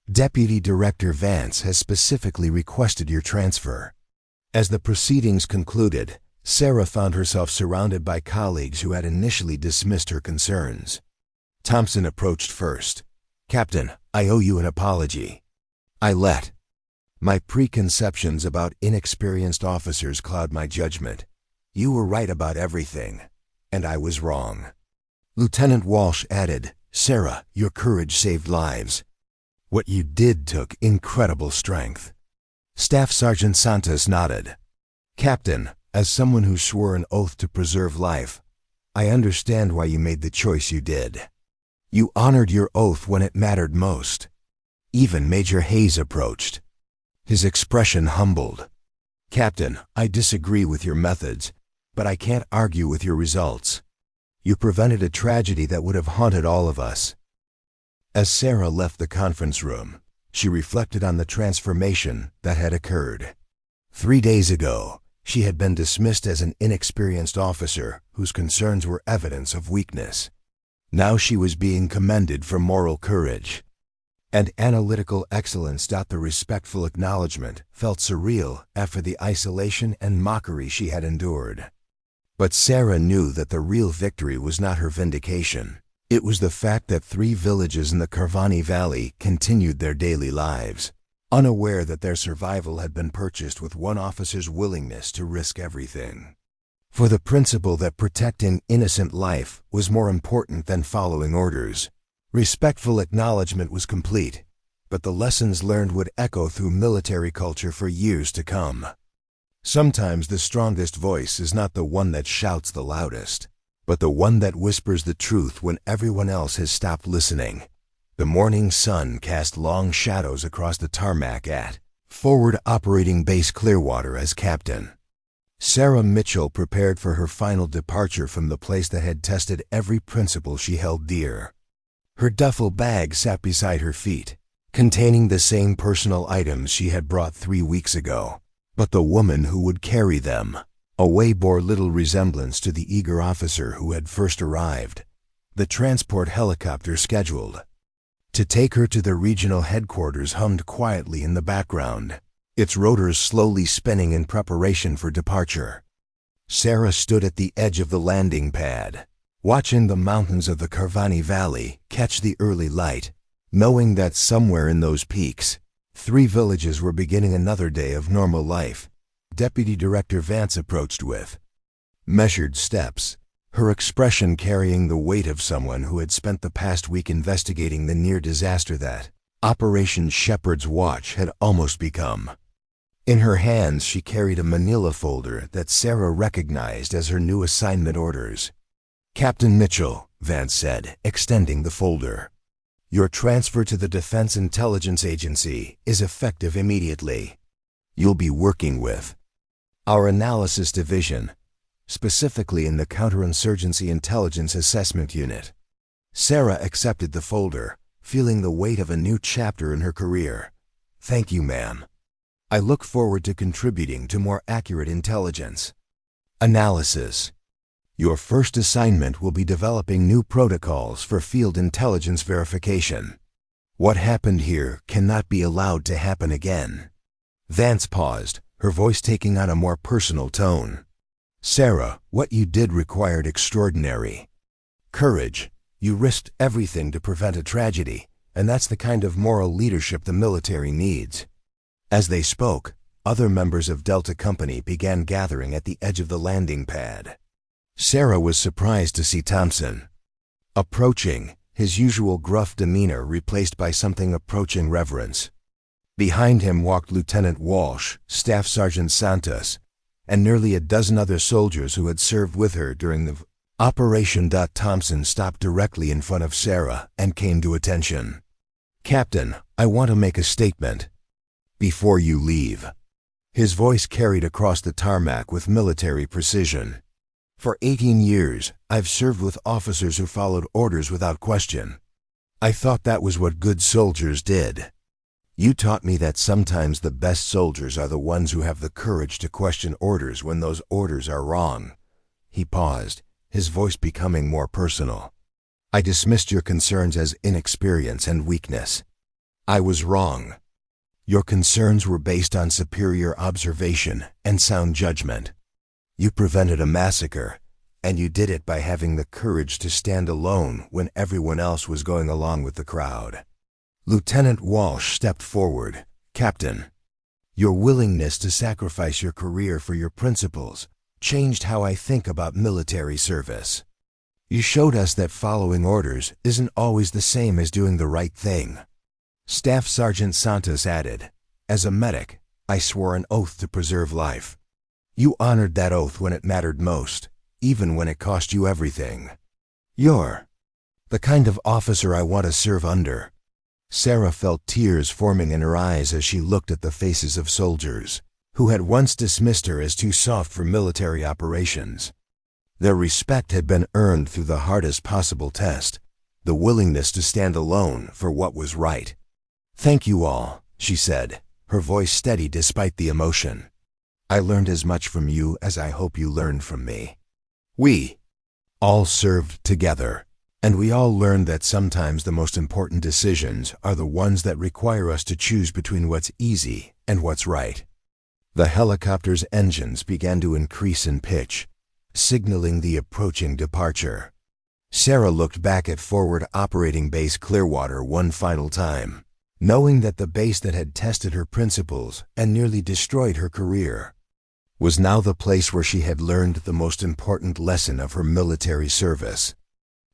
Deputy Director Vance has specifically requested your transfer. As the proceedings concluded, Sarah found herself surrounded by colleagues who had initially dismissed her concerns. Thompson approached first. Captain, I owe you an apology. I let my preconceptions about inexperienced officers cloud my judgment. You were right about everything, and I was wrong. Lieutenant Walsh added, Sarah, your courage saved lives. What you did took incredible strength. Staff Sergeant Santos nodded. Captain, as someone who swore an oath to preserve life, I understand why you made the choice you did. You honored your oath when it mattered most. Even Major Hayes approached. His expression humbled. Captain, I disagree with your methods, but I can't argue with your results. You prevented a tragedy that would have haunted all of us. As Sarah left the conference room, she reflected on the transformation that had occurred. 3 days ago, she had been dismissed as an inexperienced officer whose concerns were evidence of weakness. Now she was being commended for moral courage and analytical excellence. The respectful acknowledgement felt surreal after the isolation and mockery she had endured. But Sarah knew that the real victory was not her vindication. It was the fact that 3 villages in the Carvani Valley continued their daily lives, unaware that their survival had been purchased with one officer's willingness to risk everything. For the principle that protecting innocent life was more important than following orders. Respectful acknowledgement was complete, but the lessons learned would echo through military culture for years to come. Sometimes the strongest voice is not the one that shouts the loudest, but the one that whispers the truth when everyone else has stopped listening. The morning sun cast long shadows across the tarmac at Forward Operating Base Clearwater as captain. Sarah Mitchell prepared for her final departure from the place that had tested every principle she held dear. Her duffel bag sat beside her feet, containing the same personal items she had brought 3 weeks ago, but the woman who would carry them Away bore little resemblance to the eager officer who had first arrived. The transport helicopter scheduled to take her to the regional headquarters hummed quietly in the background, its rotors slowly spinning in preparation for departure. Sarah stood at the edge of the landing pad, watching the mountains of the Carvani Valley catch the early light, knowing that somewhere in those peaks, 3 villages were beginning another day of normal life. Deputy Director Vance approached with measured steps, her expression carrying the weight of someone who had spent the past week investigating the near disaster that Operation Shepherd's Watch had almost become. In her hands she carried a manila folder that Sarah recognized as her new assignment orders. "Captain Mitchell," Vance said, extending the folder. "Your transfer to the Defense Intelligence Agency is effective immediately. You'll be working with our Analysis Division, specifically in the Counterinsurgency Intelligence Assessment Unit." Sarah accepted the folder, feeling the weight of a new chapter in her career. "Thank you, ma'am. I look forward to contributing to more accurate intelligence analysis. Your first assignment will be developing new protocols for field intelligence verification. What happened here cannot be allowed to happen again." Vance paused, her voice taking on a more personal tone. "Sarah, what you did required extraordinary courage. You risked everything to prevent a tragedy, and that's the kind of moral leadership the military needs." As they spoke, other members of Delta Company began gathering at the edge of the landing pad. Sarah was surprised to see Thompson approaching, his usual gruff demeanor replaced by something approaching reverence. Behind him walked Lieutenant Walsh, Staff Sergeant Santos, and nearly a dozen other soldiers who had served with her during the operation. Thompson stopped directly in front of Sarah and came to attention. "Captain, I want to make a statement before you leave." His voice carried across the tarmac with military precision. "For 18 years, I've served with officers who followed orders without question. I thought that was what good soldiers did. You taught me that sometimes the best soldiers are the ones who have the courage to question orders when those orders are wrong." He paused, his voice becoming more personal. "I dismissed your concerns as inexperience and weakness. I was wrong. Your concerns were based on superior observation and sound judgment. You prevented a massacre, and you did it by having the courage to stand alone when everyone else was going along with the crowd." Lieutenant Walsh stepped forward. "Captain, your willingness to sacrifice your career for your principles changed how I think about military service. You showed us that following orders isn't always the same as doing the right thing." Staff Sergeant Santos added, "As a medic, I swore an oath to preserve life. You honored that oath when it mattered most, even when it cost you everything. You're the kind of officer I want to serve under." Sarah felt tears forming in her eyes as she looked at the faces of soldiers who had once dismissed her as too soft for military operations. Their respect had been earned through the hardest possible test, the willingness to stand alone for what was right. "Thank you all," she said, her voice steady despite the emotion. "I learned as much from you as I hope you learned from me. We all served together, and we all learned that sometimes the most important decisions are the ones that require us to choose between what's easy and what's right." The helicopter's engines began to increase in pitch, signaling the approaching departure. Sarah looked back at Forward Operating Base Clearwater one final time, knowing that the base that had tested her principles and nearly destroyed her career was now the place where she had learned the most important lesson of her military service.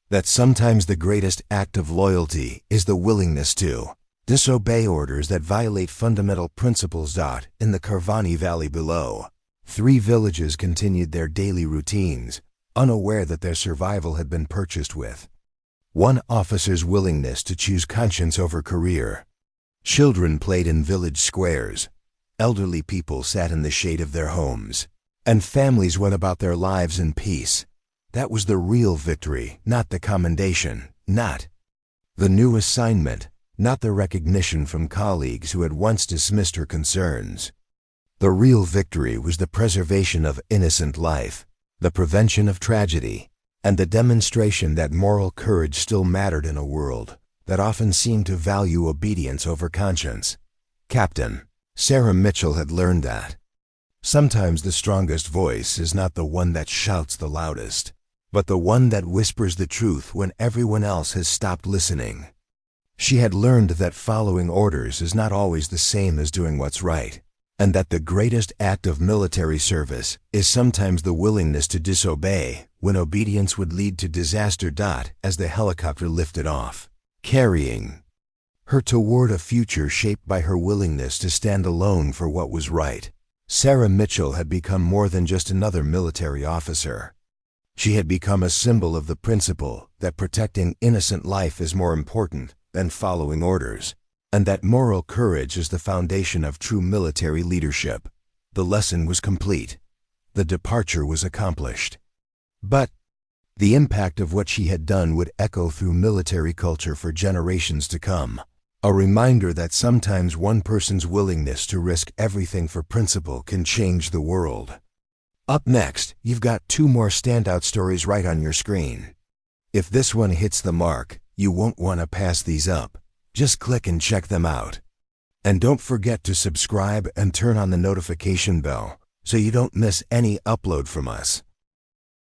That sometimes the greatest act of loyalty is the willingness to disobey orders that violate fundamental principles. In the Carvani Valley below, 3 villages continued their daily routines, unaware that their survival had been purchased with one officer's willingness to choose conscience over career. Children played in village squares, elderly people sat in the shade of their homes, and families went about their lives in peace. That was the real victory, not the commendation, not the new assignment, not the recognition from colleagues who had once dismissed her concerns. The real victory was the preservation of innocent life, the prevention of tragedy, and the demonstration that moral courage still mattered in a world that often seemed to value obedience over conscience. Captain Sarah Mitchell had learned that sometimes the strongest voice is not the one that shouts the loudest, but the one that whispers the truth when everyone else has stopped listening. She had learned that following orders is not always the same as doing what's right, and that the greatest act of military service is sometimes the willingness to disobey when obedience would lead to disaster. As the helicopter lifted off, carrying her toward a future shaped by her willingness to stand alone for what was right, Sarah Mitchell had become more than just another military officer. She had become a symbol of the principle that protecting innocent life is more important than following orders, and that moral courage is the foundation of true military leadership. The lesson was complete. The departure was accomplished. But the impact of what she had done would echo through military culture for generations to come. A reminder that sometimes one person's willingness to risk everything for principle can change the world. Up next, you've got 2 more standout stories right on your screen. If this one hits the mark, you won't want to pass these up. Just click and check them out. And don't forget to subscribe and turn on the notification bell so you don't miss any upload from us.